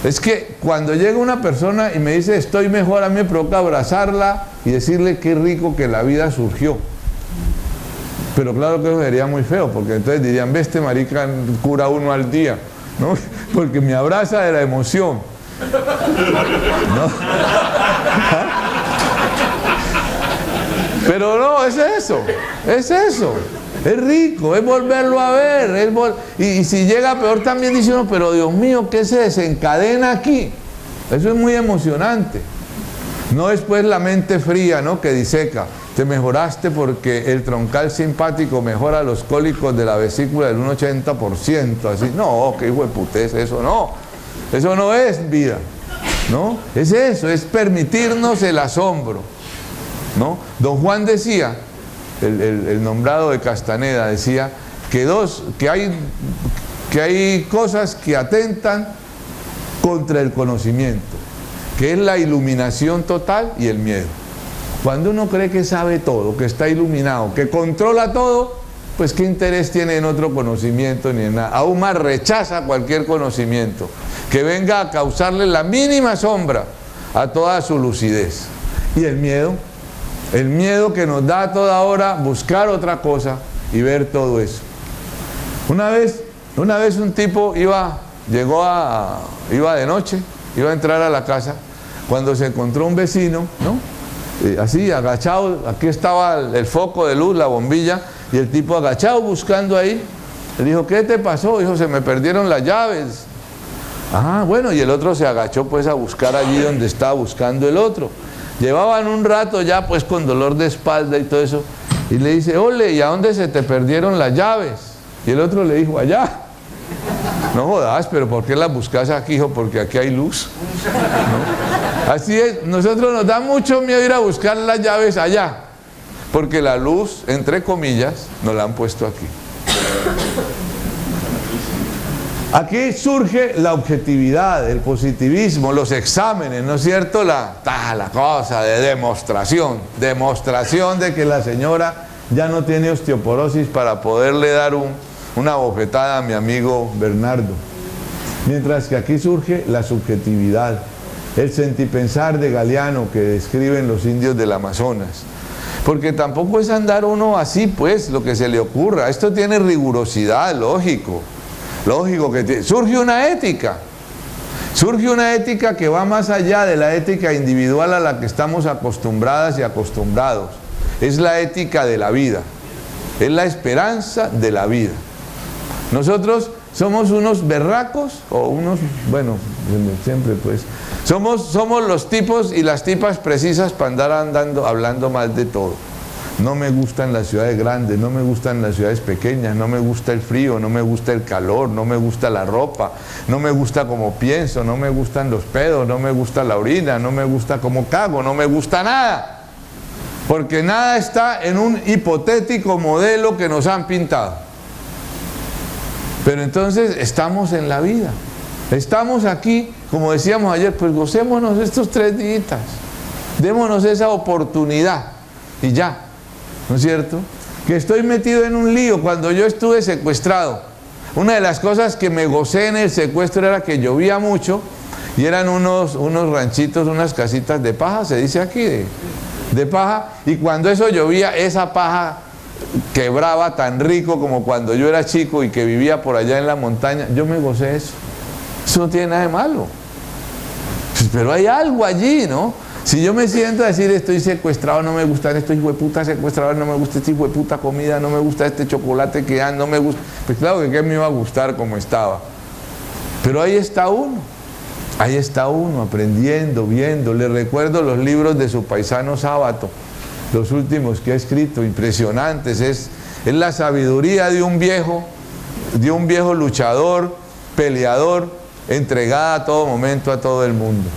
S1: Es que cuando llega una persona y me dice estoy mejor, a mí me provoca abrazarla y decirle qué rico que la vida surgió. Pero claro que eso sería muy feo, porque entonces dirían, ve, este marica cura uno al día, ¿no? Porque me abraza de la emoción, ¿no? Pero no, es eso, es rico, es volverlo a ver, y si llega peor también dice uno, pero Dios mío, ¿qué se desencadena aquí? Eso es muy emocionante. No es pues la mente fría, ¿no?, que diseca. Te mejoraste porque el troncal simpático mejora los cólicos de la vesícula del 80%, así. No, qué hijo de putés, eso no es vida, ¿no? Es eso, es permitirnos el asombro, ¿no? Don Juan decía, el nombrado de Castaneda, decía que hay cosas que atentan contra el conocimiento, que es la iluminación total y el miedo. Cuando uno cree que sabe todo, que está iluminado, que controla todo, pues qué interés tiene en otro conocimiento ni en nada. Aún más rechaza cualquier conocimiento que venga a causarle la mínima sombra a toda su lucidez. Y el miedo que nos da a toda hora buscar otra cosa y ver todo eso. Una vez un tipo iba de noche, iba a entrar a la casa, cuando se encontró un vecino, ¿no? Así agachado, aquí estaba el foco de luz, la bombilla, y el tipo agachado buscando ahí. Le dijo, ¿qué te pasó? Dijo, se me perdieron las llaves. Ah, bueno, y el otro se agachó pues a buscar allí donde estaba buscando el otro. Llevaban un rato ya pues con dolor de espalda y todo eso, y le dice, ole, ¿y a dónde se te perdieron las llaves? Y el otro le dijo, allá. No jodas, pero ¿por qué las buscas aquí, hijo? Porque aquí hay luz, ¿no? Así es, nosotros nos da mucho miedo ir a buscar las llaves allá, porque la luz, entre comillas, nos la han puesto aquí. Aquí surge la objetividad, el positivismo, los exámenes, ¿no es cierto? La cosa de demostración de que la señora ya no tiene osteoporosis para poderle dar una bofetada a mi amigo Bernardo. Mientras que aquí surge la subjetividad, el sentipensar de Galeano que describen los indios del Amazonas. Porque tampoco es andar uno así, pues, lo que se le ocurra. Esto tiene rigurosidad, lógico que surge una ética que va más allá de la ética individual a la que estamos acostumbradas y acostumbrados. Es la ética de la vida, es la esperanza de la vida. Nosotros somos unos berracos, o unos, bueno, siempre pues, somos los tipos y las tipas precisas para andar hablando mal de todo. No me gustan las ciudades grandes, no me gustan las ciudades pequeñas, no me gusta el frío, no me gusta el calor, no me gusta la ropa, no me gusta cómo pienso, no me gustan los pedos, no me gusta la orina, no me gusta cómo cago, no me gusta nada. Porque nada está en un hipotético modelo que nos han pintado. Pero entonces estamos en la vida, estamos aquí, como decíamos ayer, pues gocémonos estos 3 días, démonos esa oportunidad y ya. ¿No es cierto? Que estoy metido en un lío. Cuando yo estuve secuestrado, una de las cosas que me gocé en el secuestro era que llovía mucho y eran unos ranchitos, unas casitas de paja, se dice aquí, de paja, y cuando eso llovía, esa paja quebraba tan rico como cuando yo era chico y que vivía por allá en la montaña. Yo me gocé eso. Eso no tiene nada de malo. Pero hay algo allí, ¿no? Si yo me siento a decir estoy secuestrado, no me gusta estos hijueputa secuestradores, no me gusta este hijueputa comida, no me gusta este chocolate que dan, no me gusta, pues claro que me iba a gustar como estaba. Pero ahí está uno aprendiendo, viendo. Le recuerdo los libros de su paisano Sábato, los últimos que ha escrito, impresionantes. Es la sabiduría de un viejo luchador, peleador, entregada a todo momento a todo el mundo.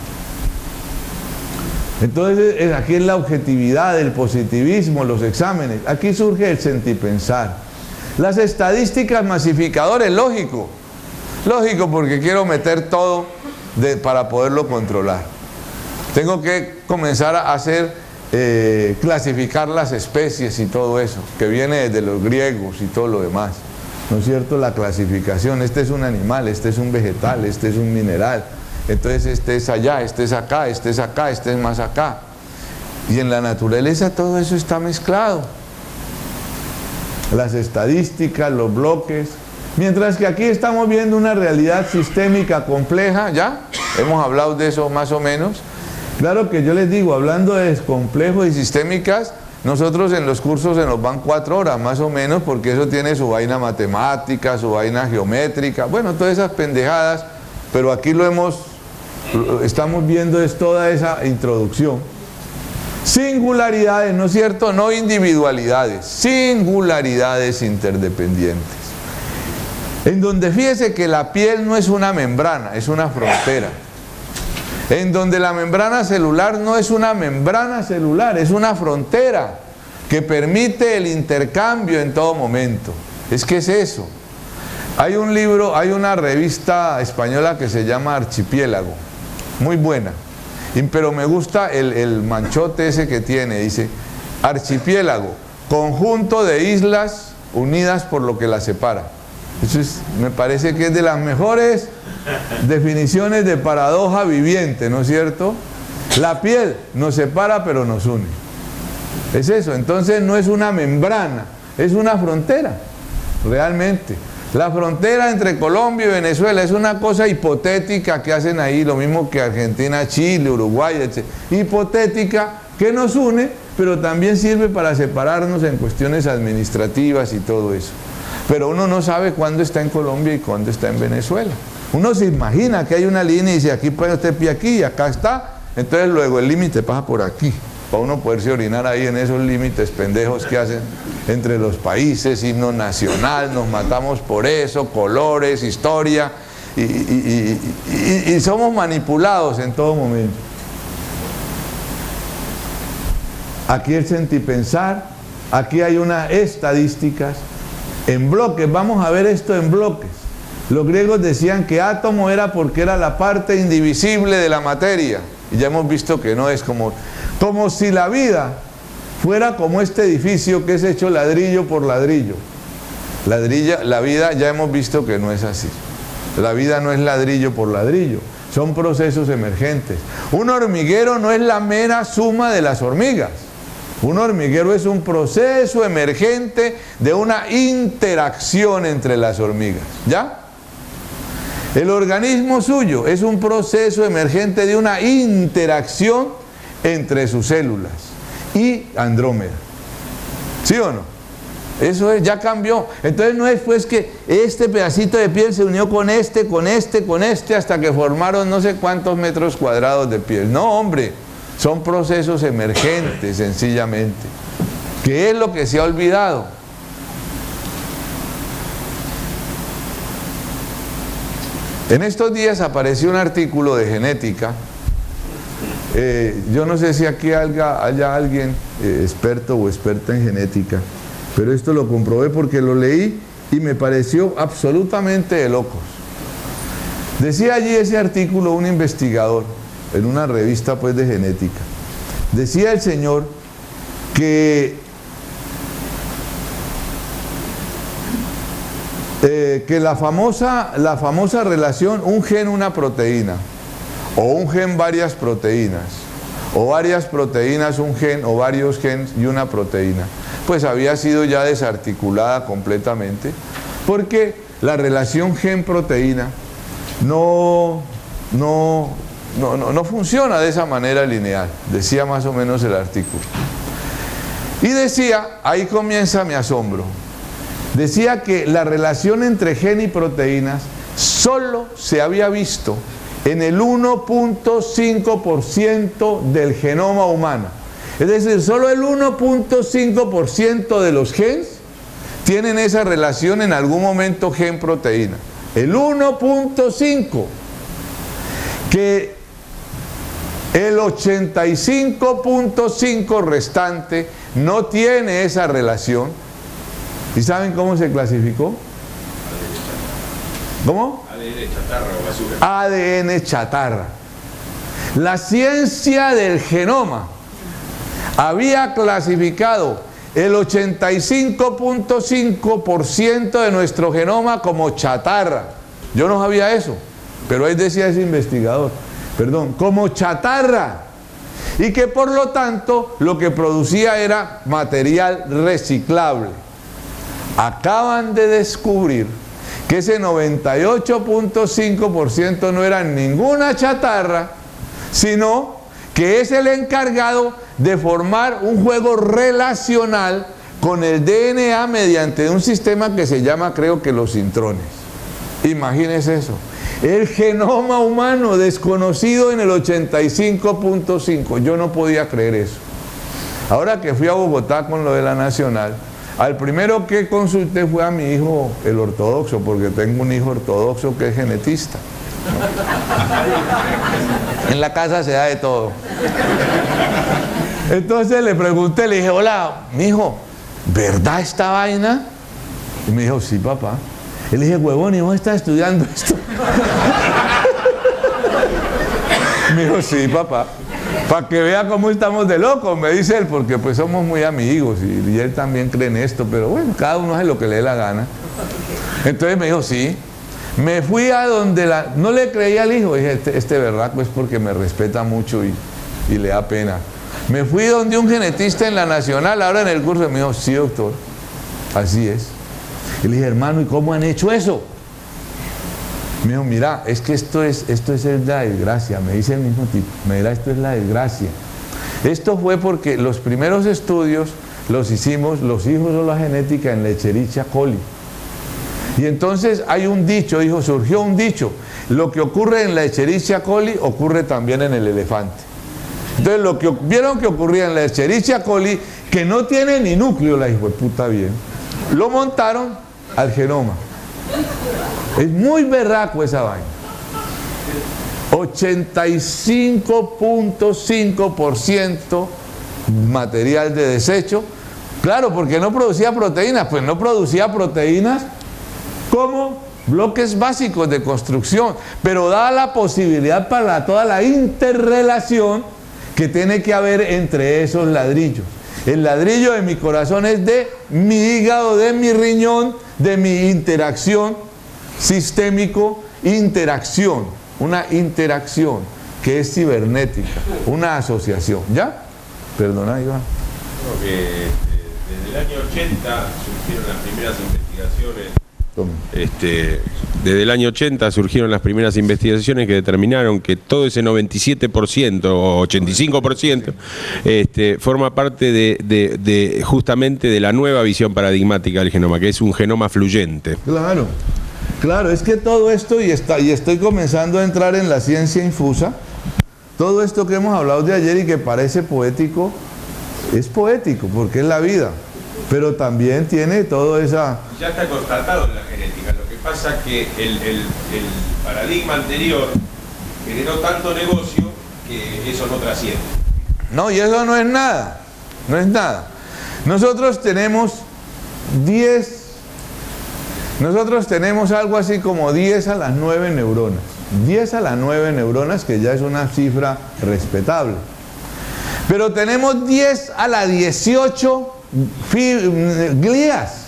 S1: Entonces aquí es la objetividad, el positivismo, los exámenes. Aquí surge el sentipensar. Las estadísticas masificadoras, lógico porque quiero meter todo para poderlo controlar. Tengo que comenzar a hacer clasificar las especies y todo eso, que viene desde los griegos y todo lo demás, ¿no es cierto? La clasificación, este es un animal, este es un vegetal, este es un mineral, entonces este es allá, este es acá, este es acá, este es más acá. Y en la naturaleza todo eso está mezclado. Las estadísticas, los bloques, mientras que aquí estamos viendo una realidad sistémica compleja, ¿ya? Hemos hablado de eso más o menos. Claro que yo les digo, hablando de complejos y sistémicas, nosotros en los cursos se nos van 4 horas más o menos, porque eso tiene su vaina matemática, su vaina geométrica, bueno, todas esas pendejadas, pero aquí estamos viendo es toda esa introducción. Singularidades, ¿no es cierto? No individualidades, singularidades interdependientes. En donde fíjese que la piel no es una membrana, es una frontera. En donde la membrana celular no es una membrana celular, es una frontera que permite el intercambio en todo momento. Es que es eso. Hay un libro, hay una revista española que se llama Archipiélago, muy buena. Pero me gusta el manchote ese que tiene, dice, archipiélago, conjunto de islas unidas por lo que las separa. Eso me parece que es de las mejores definiciones de paradoja viviente, ¿no es cierto? La piel nos separa pero nos une. Es eso, entonces no es una membrana, es una frontera, realmente. La frontera entre Colombia y Venezuela es una cosa hipotética que hacen ahí, lo mismo que Argentina, Chile, Uruguay, etc. Hipotética que nos une, pero también sirve para separarnos en cuestiones administrativas y todo eso. Pero uno no sabe cuándo está en Colombia y cuándo está en Venezuela. Uno se imagina que hay una línea y dice, aquí pone usted pie aquí y acá está, entonces luego el límite pasa por aquí, para uno poderse orinar ahí en esos límites pendejos que hacen entre los países, himno nacional, nos matamos por eso, colores, historia, y somos manipulados en todo momento. Aquí el sentipensar, aquí hay unas estadísticas, en bloques, vamos a ver esto en bloques. Los griegos decían que átomo era porque era la parte indivisible de la materia, y ya hemos visto que no es como si la vida fuera como este edificio que es hecho ladrillo por ladrillo. La vida ya hemos visto que no es así. La vida no es ladrillo por ladrillo, son procesos emergentes. Un hormiguero no es la mera suma de las hormigas. Un hormiguero es un proceso emergente de una interacción entre las hormigas, ¿ya? El organismo suyo es un proceso emergente de una interacción entre sus células y Andrómeda. ¿Sí o no? Eso es, ya cambió. Entonces no es pues que este pedacito de piel se unió con este, hasta que formaron no sé cuántos metros cuadrados de piel. No, hombre, son procesos emergentes sencillamente. ¿Qué es lo que se ha olvidado? En estos días apareció un artículo de genética. Yo no sé si aquí haya alguien experto o experta en genética, pero esto lo comprobé porque lo leí y me pareció absolutamente de locos. Decía allí ese artículo un investigador en una revista pues de genética. Decía el señor que la famosa relación un gen, una proteína, o un gen, varias proteínas, o varias proteínas, un gen, o varios genes y una proteína, pues había sido ya desarticulada completamente, porque la relación gen-proteína no funciona de esa manera lineal, decía más o menos el artículo. Y decía, ahí comienza mi asombro, decía que la relación entre gen y proteínas solo se había visto en el 1.5% del genoma humano. Es decir, solo el 1.5% de los genes tienen esa relación en algún momento gen-proteína. El 1.5%. Que el 85.5% restante no tiene esa relación. ¿Y saben cómo se clasificó? ¿Cómo?
S4: ADN chatarra o basura.
S1: ADN chatarra. La ciencia del genoma
S6: había clasificado el 85.5% de nuestro genoma como chatarra. Yo no sabía eso, pero ahí decía ese investigador, como chatarra. Y que por lo tanto lo que producía era material reciclable. Acaban de descubrir que ese 98.5% no era ninguna chatarra, sino que es el encargado de formar un juego relacional con el DNA mediante un sistema que se llama, creo que los intrones. Imagínense eso. El genoma humano desconocido en el 85.5. Yo no podía creer eso. Ahora que fui a Bogotá con lo de la Nacional, al primero que consulté fue a mi hijo, el ortodoxo, porque tengo un hijo ortodoxo que es genetista. En la casa se da de todo. Entonces le pregunté, le dije, hola, mijo, ¿verdad esta vaina? Y me dijo, sí, papá. Y le dije, huevón, ¿y vos estás estudiando esto? Me dijo, sí, papá. Para que vea cómo estamos de locos, me dice él, porque pues somos muy amigos y él también cree en esto, pero bueno, cada uno hace lo que le dé la gana. Entonces me dijo, sí. Me fui a donde no le creía al hijo, dije, este berraco es porque me respeta mucho y le da pena. Me fui donde un genetista en la Nacional, ahora en el curso, me dijo, sí, doctor, así es. Y le dije, hermano, ¿y cómo han hecho eso? Me dijo, mira, es que esto es la desgracia, me dice el mismo tipo, me dirá, esto es la desgracia. Esto fue porque los primeros estudios los hicimos los hijos de la genética en la Escherichia coli. Y entonces hay un dicho, dijo, surgió un dicho, lo que ocurre en la Escherichia coli ocurre también en el elefante. Entonces lo que vieron que ocurría en la Escherichia coli, que no tiene ni núcleo, la hijo de puta bien, lo montaron al genoma. Es muy berraco esa vaina. 85.5% material de desecho. Claro, porque no producía proteínas, pues no producía proteínas como bloques básicos de construcción, pero da la posibilidad para toda la interrelación que tiene que haber entre esos ladrillos. El ladrillo de mi corazón es de mi hígado, de mi riñón, de mi interacción sistémico, una interacción que es cibernética, una asociación. ¿Ya? Perdona, Iván.
S4: Creo que desde el año 80 surgieron las primeras investigaciones. Desde el año 80 surgieron las primeras investigaciones que determinaron que todo ese 97% o 85% forma parte de justamente de la nueva visión paradigmática del genoma, que es un genoma fluyente.
S6: Claro, es que todo esto, y estoy comenzando a entrar en la ciencia infusa, todo esto que hemos hablado de ayer y que parece poético, es poético porque es la vida. Pero también tiene todo esa...
S4: Ya está constatado en la genética. Lo que pasa es que el paradigma anterior generó tanto negocio que eso no trasciende.
S6: No, y eso no es nada. No es nada. Nosotros tenemos algo así como 10 a las 9 neuronas. 10 a las 9 neuronas, que ya es una cifra respetable. Pero tenemos 10 a las 18 glías,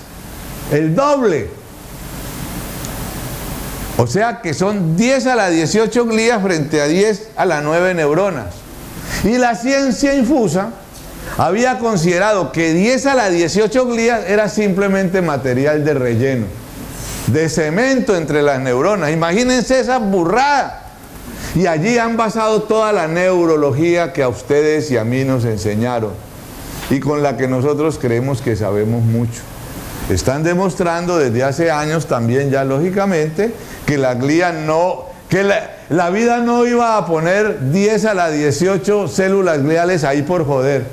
S6: el doble. O sea que son 10 a la 18 glías frente a 10 a la 9 neuronas. Y la ciencia infusa había considerado que 10 a la 18 glías era simplemente material de relleno, de cemento entre las neuronas. Imagínense esa burrada. Y allí han basado toda la neurología que a ustedes y a mí nos enseñaron, y con la que nosotros creemos que sabemos mucho. Están demostrando desde hace años también ya lógicamente que la glía no, que la vida no iba a poner 10 a la 18 células gliales ahí por joder,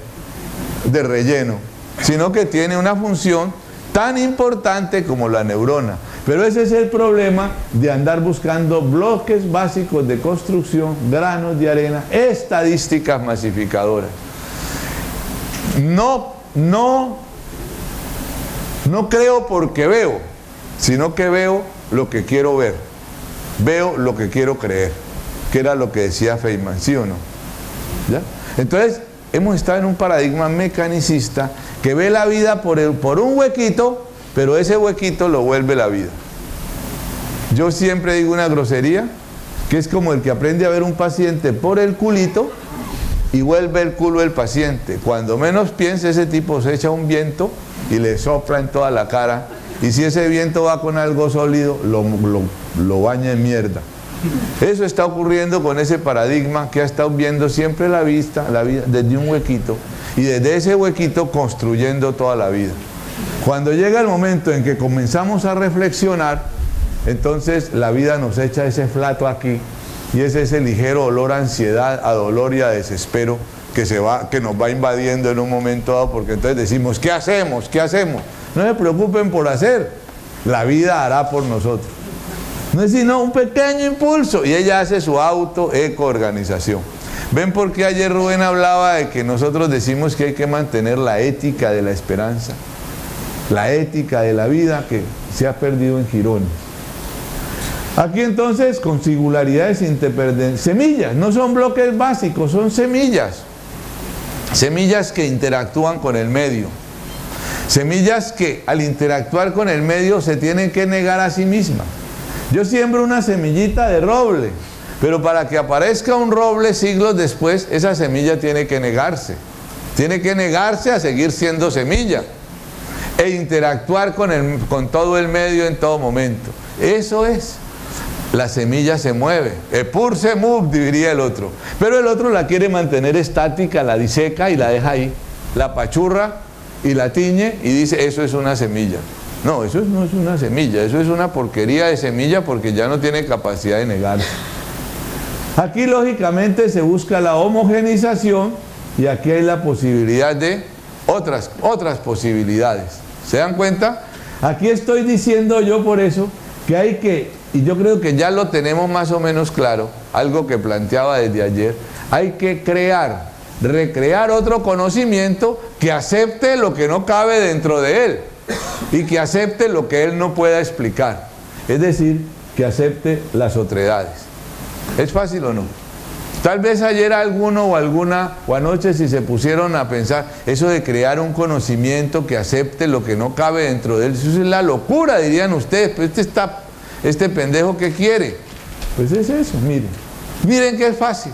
S6: de relleno, sino que tiene una función tan importante como la neurona. Pero ese es el problema de andar buscando bloques básicos de construcción, granos de arena, estadísticas masificadoras. No creo porque veo, sino que veo lo que quiero ver, veo lo que quiero creer, que era lo que decía Feynman, ¿sí o no? ¿Ya? Entonces, hemos estado en un paradigma mecanicista que ve la vida por un huequito, pero ese huequito lo vuelve la vida. Yo siempre digo una grosería, que es como el que aprende a ver un paciente por el culito y vuelve el culo del paciente. Cuando menos piense, ese tipo se echa un viento y le sopla en toda la cara, y si ese viento va con algo sólido, lo baña en mierda. Eso está ocurriendo con ese paradigma que ha estado viendo siempre la vida desde un huequito, y desde ese huequito construyendo toda la vida. Cuando llega el momento en que comenzamos a reflexionar, entonces la vida nos echa ese flato aquí, y es ese ligero olor a ansiedad, a dolor y a desespero que nos va invadiendo en un momento dado, porque entonces decimos, ¿qué hacemos? ¿Qué hacemos? No se preocupen por hacer, la vida hará por nosotros. No es sino un pequeño impulso, y ella hace su auto-eco-organización. ¿Ven por qué ayer Rubén hablaba de que nosotros decimos que hay que mantener la ética de la esperanza? La ética de la vida que se ha perdido en jirones. Aquí entonces, con singularidades interdependientes, semillas, no son bloques básicos, son semillas. Semillas que interactúan con el medio. Semillas que al interactuar con el medio se tienen que negar a sí mismas. Yo siembro una semillita de roble, pero para que aparezca un roble siglos después, esa semilla tiene que negarse. Tiene que negarse a seguir siendo semilla e interactuar con todo el medio en todo momento. Eso es. La semilla se mueve. Epur se move, diría el otro. Pero el otro la quiere mantener estática, la diseca y la deja ahí. La pachurra y la tiñe y dice, eso es una semilla. No, eso no es una semilla, eso es una porquería de semilla porque ya no tiene capacidad de negarse. Aquí lógicamente se busca la homogenización y aquí hay la posibilidad de otras posibilidades. ¿Se dan cuenta? Aquí estoy diciendo yo por eso que hay que, y yo creo que ya lo tenemos más o menos claro, algo que planteaba desde ayer, hay que recrear otro conocimiento que acepte lo que no cabe dentro de él y que acepte lo que él no pueda explicar, es decir, que acepte las otredades. ¿Es fácil o no? Tal vez ayer alguno o anoche si se pusieron a pensar eso de crear un conocimiento que acepte lo que no cabe dentro de él, eso es la locura, dirían ustedes. Pues este pendejo ¿qué quiere? Pues es eso, miren que es fácil,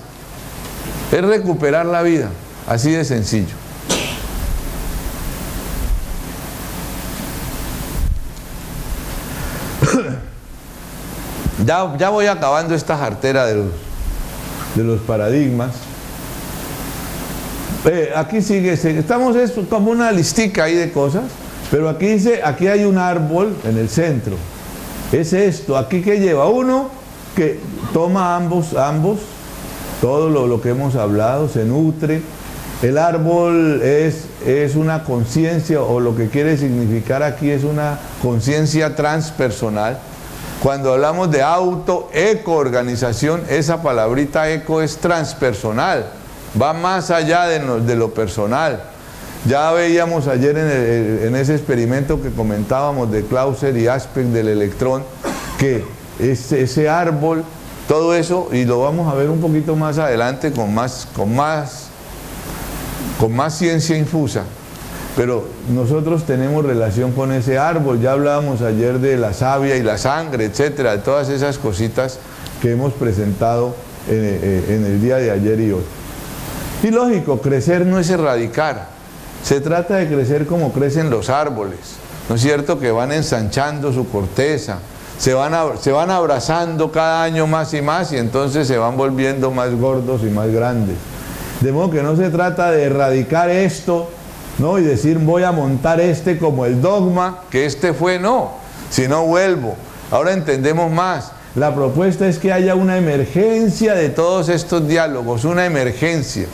S6: es recuperar la vida, así de sencillo. Ya voy acabando esta jartera de los paradigmas. Aquí sigue, estamos como una listica ahí de cosas, pero aquí dice, aquí hay un árbol en el centro. Es esto, aquí que lleva uno que toma ambos, todo lo que hemos hablado, se nutre. El árbol es una conciencia, o lo que quiere significar aquí es una conciencia transpersonal. Cuando hablamos de auto-eco-organización, esa palabrita eco es transpersonal, va más allá de lo personal. Ya veíamos ayer en ese experimento que comentábamos de Clauser y Aspect del electrón, que ese árbol, todo eso, y lo vamos a ver un poquito más adelante con más ciencia infusa. Pero nosotros tenemos relación con ese árbol. Ya hablábamos ayer de la savia y la sangre, etcétera, de todas esas cositas que hemos presentado en el día de ayer y hoy. Y lógico, crecer no es erradicar, se trata de crecer como crecen los árboles, ¿no es cierto? Que van ensanchando su corteza, se van abrazando cada año más y más, y entonces se van volviendo más gordos y más grandes. De modo que no se trata de erradicar esto, ¿no? Y decir voy a montar como el dogma que fue, no, si no vuelvo. Ahora entendemos más. La propuesta es que haya una emergencia de todos estos diálogos, una emergencia.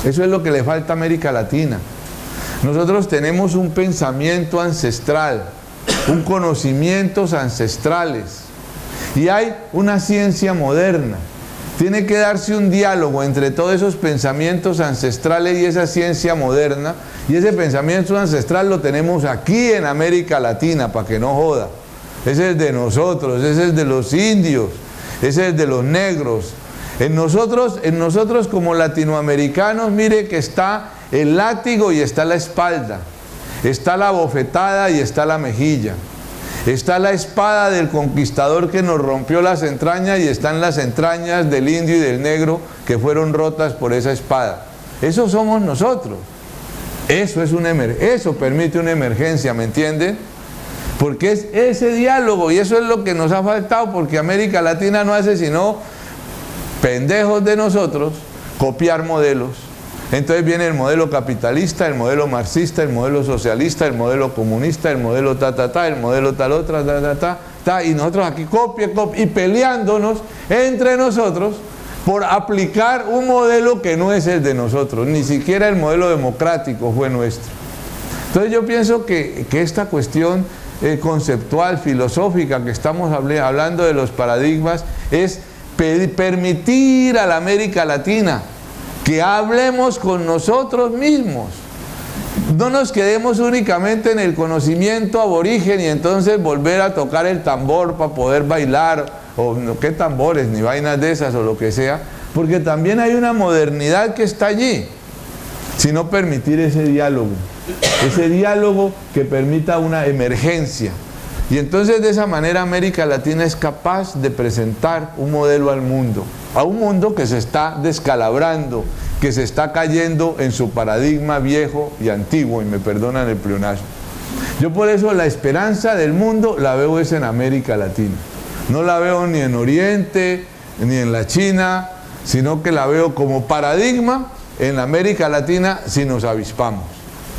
S6: Eso es lo que le falta a América Latina. Nosotros tenemos un pensamiento ancestral, un conocimientos ancestrales, y hay una ciencia moderna. Tiene que darse un diálogo entre todos esos pensamientos ancestrales y esa ciencia moderna, y ese pensamiento ancestral lo tenemos aquí en América Latina, para que no joda. Ese es de nosotros, ese es de los indios, ese es de los negros, En nosotros como latinoamericanos, mire que está el látigo y está la espalda, está la bofetada y está la mejilla, está la espada del conquistador que nos rompió las entrañas y están las entrañas del indio y del negro que fueron rotas por esa espada. Eso somos nosotros. Eso permite una emergencia, ¿me entienden? Porque es ese diálogo, y eso es lo que nos ha faltado, porque América Latina no hace sino pendejos de nosotros copiar modelos. Entonces viene el modelo capitalista, el modelo marxista, el modelo socialista, el modelo comunista, el modelo el modelo tal otra, y nosotros aquí copia, y peleándonos entre nosotros por aplicar un modelo que no es el de nosotros, ni siquiera el modelo democrático fue nuestro. Entonces yo pienso que esta cuestión conceptual, filosófica, que estamos hablando de los paradigmas, es permitir a la América Latina que hablemos con nosotros mismos. No nos quedemos únicamente en el conocimiento aborigen y entonces volver a tocar el tambor para poder bailar, o no, qué tambores, ni vainas de esas o lo que sea, porque también hay una modernidad que está allí, sino permitir ese diálogo que permita una emergencia. Y entonces de esa manera América Latina es capaz de presentar un modelo al mundo, a un mundo que se está descalabrando, que se está cayendo en su paradigma viejo y antiguo, y me perdonan el pleonasmo. Yo por eso la esperanza del mundo la veo es en América Latina. No la veo ni en Oriente, ni en la China, sino que la veo como paradigma en América Latina si nos avispamos.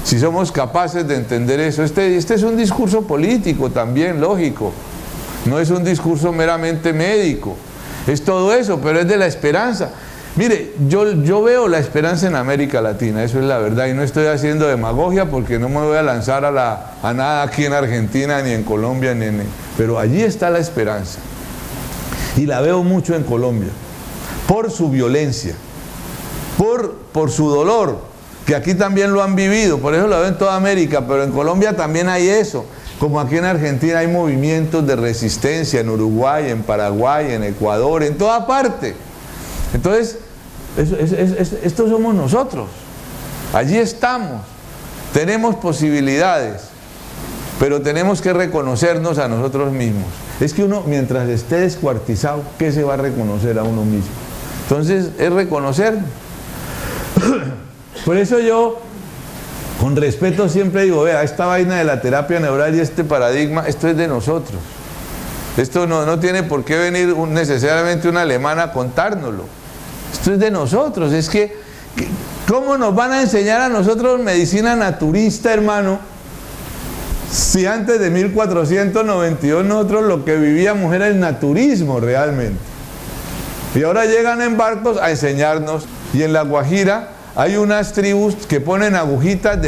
S6: Si somos capaces de entender eso. Este es un discurso político también, lógico. No es un discurso meramente médico. Es todo eso, pero es de la esperanza. Mire, yo veo la esperanza en América Latina, eso es la verdad, y no estoy haciendo demagogia porque no me voy a lanzar a nada aquí en Argentina, ni en Colombia, pero allí está la esperanza. Y la veo mucho en Colombia, por su violencia, por su dolor, que aquí también lo han vivido, por eso lo veo en toda América, pero en Colombia también hay eso, como aquí en Argentina hay movimientos de resistencia, en Uruguay, en Paraguay, en Ecuador, en toda parte. Entonces, estos somos nosotros, allí estamos, tenemos posibilidades, pero tenemos que reconocernos a nosotros mismos. Es que uno, mientras esté descuartizado, ¿qué se va a reconocer a uno mismo? Entonces, es reconocernos. Por eso yo, con respeto, siempre digo, vea, esta vaina de la terapia neural y este paradigma, esto es de nosotros. Esto no tiene por qué venir necesariamente un alemán a contárnoslo. Esto es de nosotros. Es que, ¿cómo nos van a enseñar a nosotros medicina naturista, hermano? Si antes de 1492 nosotros lo que vivíamos era el naturismo realmente. Y ahora llegan en barcos a enseñarnos. Y en La Guajira hay unas tribus que ponen agujitas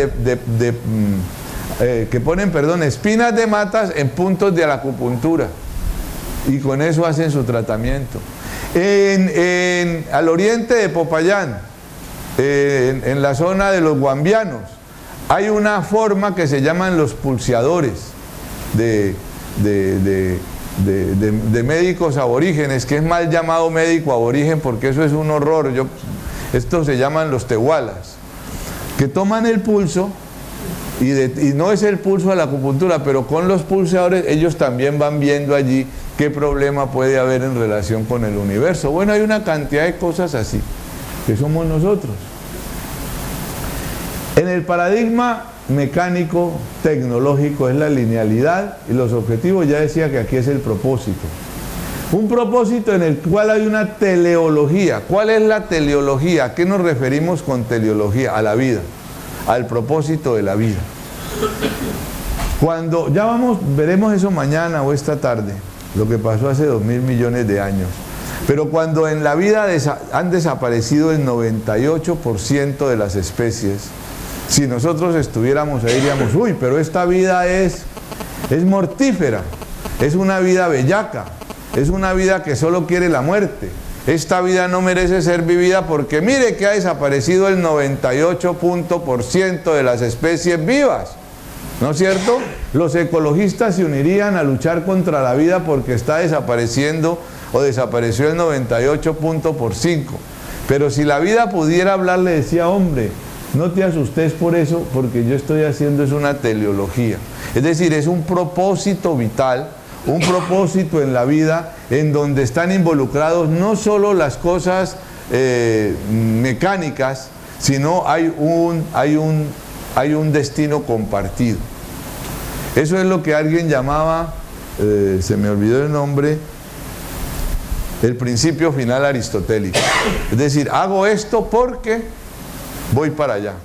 S6: que ponen espinas de matas en puntos de la acupuntura. Y con eso hacen su tratamiento. Al oriente de Popayán, en la zona de los guambianos, hay una forma que se llaman los pulseadores de médicos aborígenes, que es mal llamado médico aborigen porque eso es un horror. Estos se llaman los tehualas, que toman el pulso y no es el pulso de la acupuntura, pero con los pulsadores ellos también van viendo allí qué problema puede haber en relación con el universo. Bueno, hay una cantidad de cosas así, que somos nosotros. En el paradigma mecánico, tecnológico, es la linealidad y los objetivos, ya decía que aquí es el propósito. Un propósito en el cual hay una teleología. ¿Cuál es la teleología? ¿A qué nos referimos con teleología? A la vida, al propósito de la vida. Cuando, veremos eso mañana o esta tarde, lo que pasó hace 2.000 millones de años. Pero cuando en la vida han desaparecido el 98% de las especies, si nosotros estuviéramos ahí diríamos, uy, pero esta vida es mortífera, es una vida bellaca, es una vida que solo quiere la muerte. Esta vida no merece ser vivida porque mire que ha desaparecido el 98% de las especies vivas. ¿no es cierto? Los ecologistas se unirían a luchar contra la vida porque está desapareciendo o desapareció el 98.5. Pero si la vida pudiera hablar, le decía, hombre, no te asustes por eso, porque yo estoy haciendo es una teleología. Es decir, es un propósito vital, un propósito en la vida en donde están involucrados no solo las cosas mecánicas, sino hay un destino compartido. Eso es lo que alguien llamaba, se me olvidó el nombre, el principio final aristotélico. Es decir, hago esto porque voy para allá.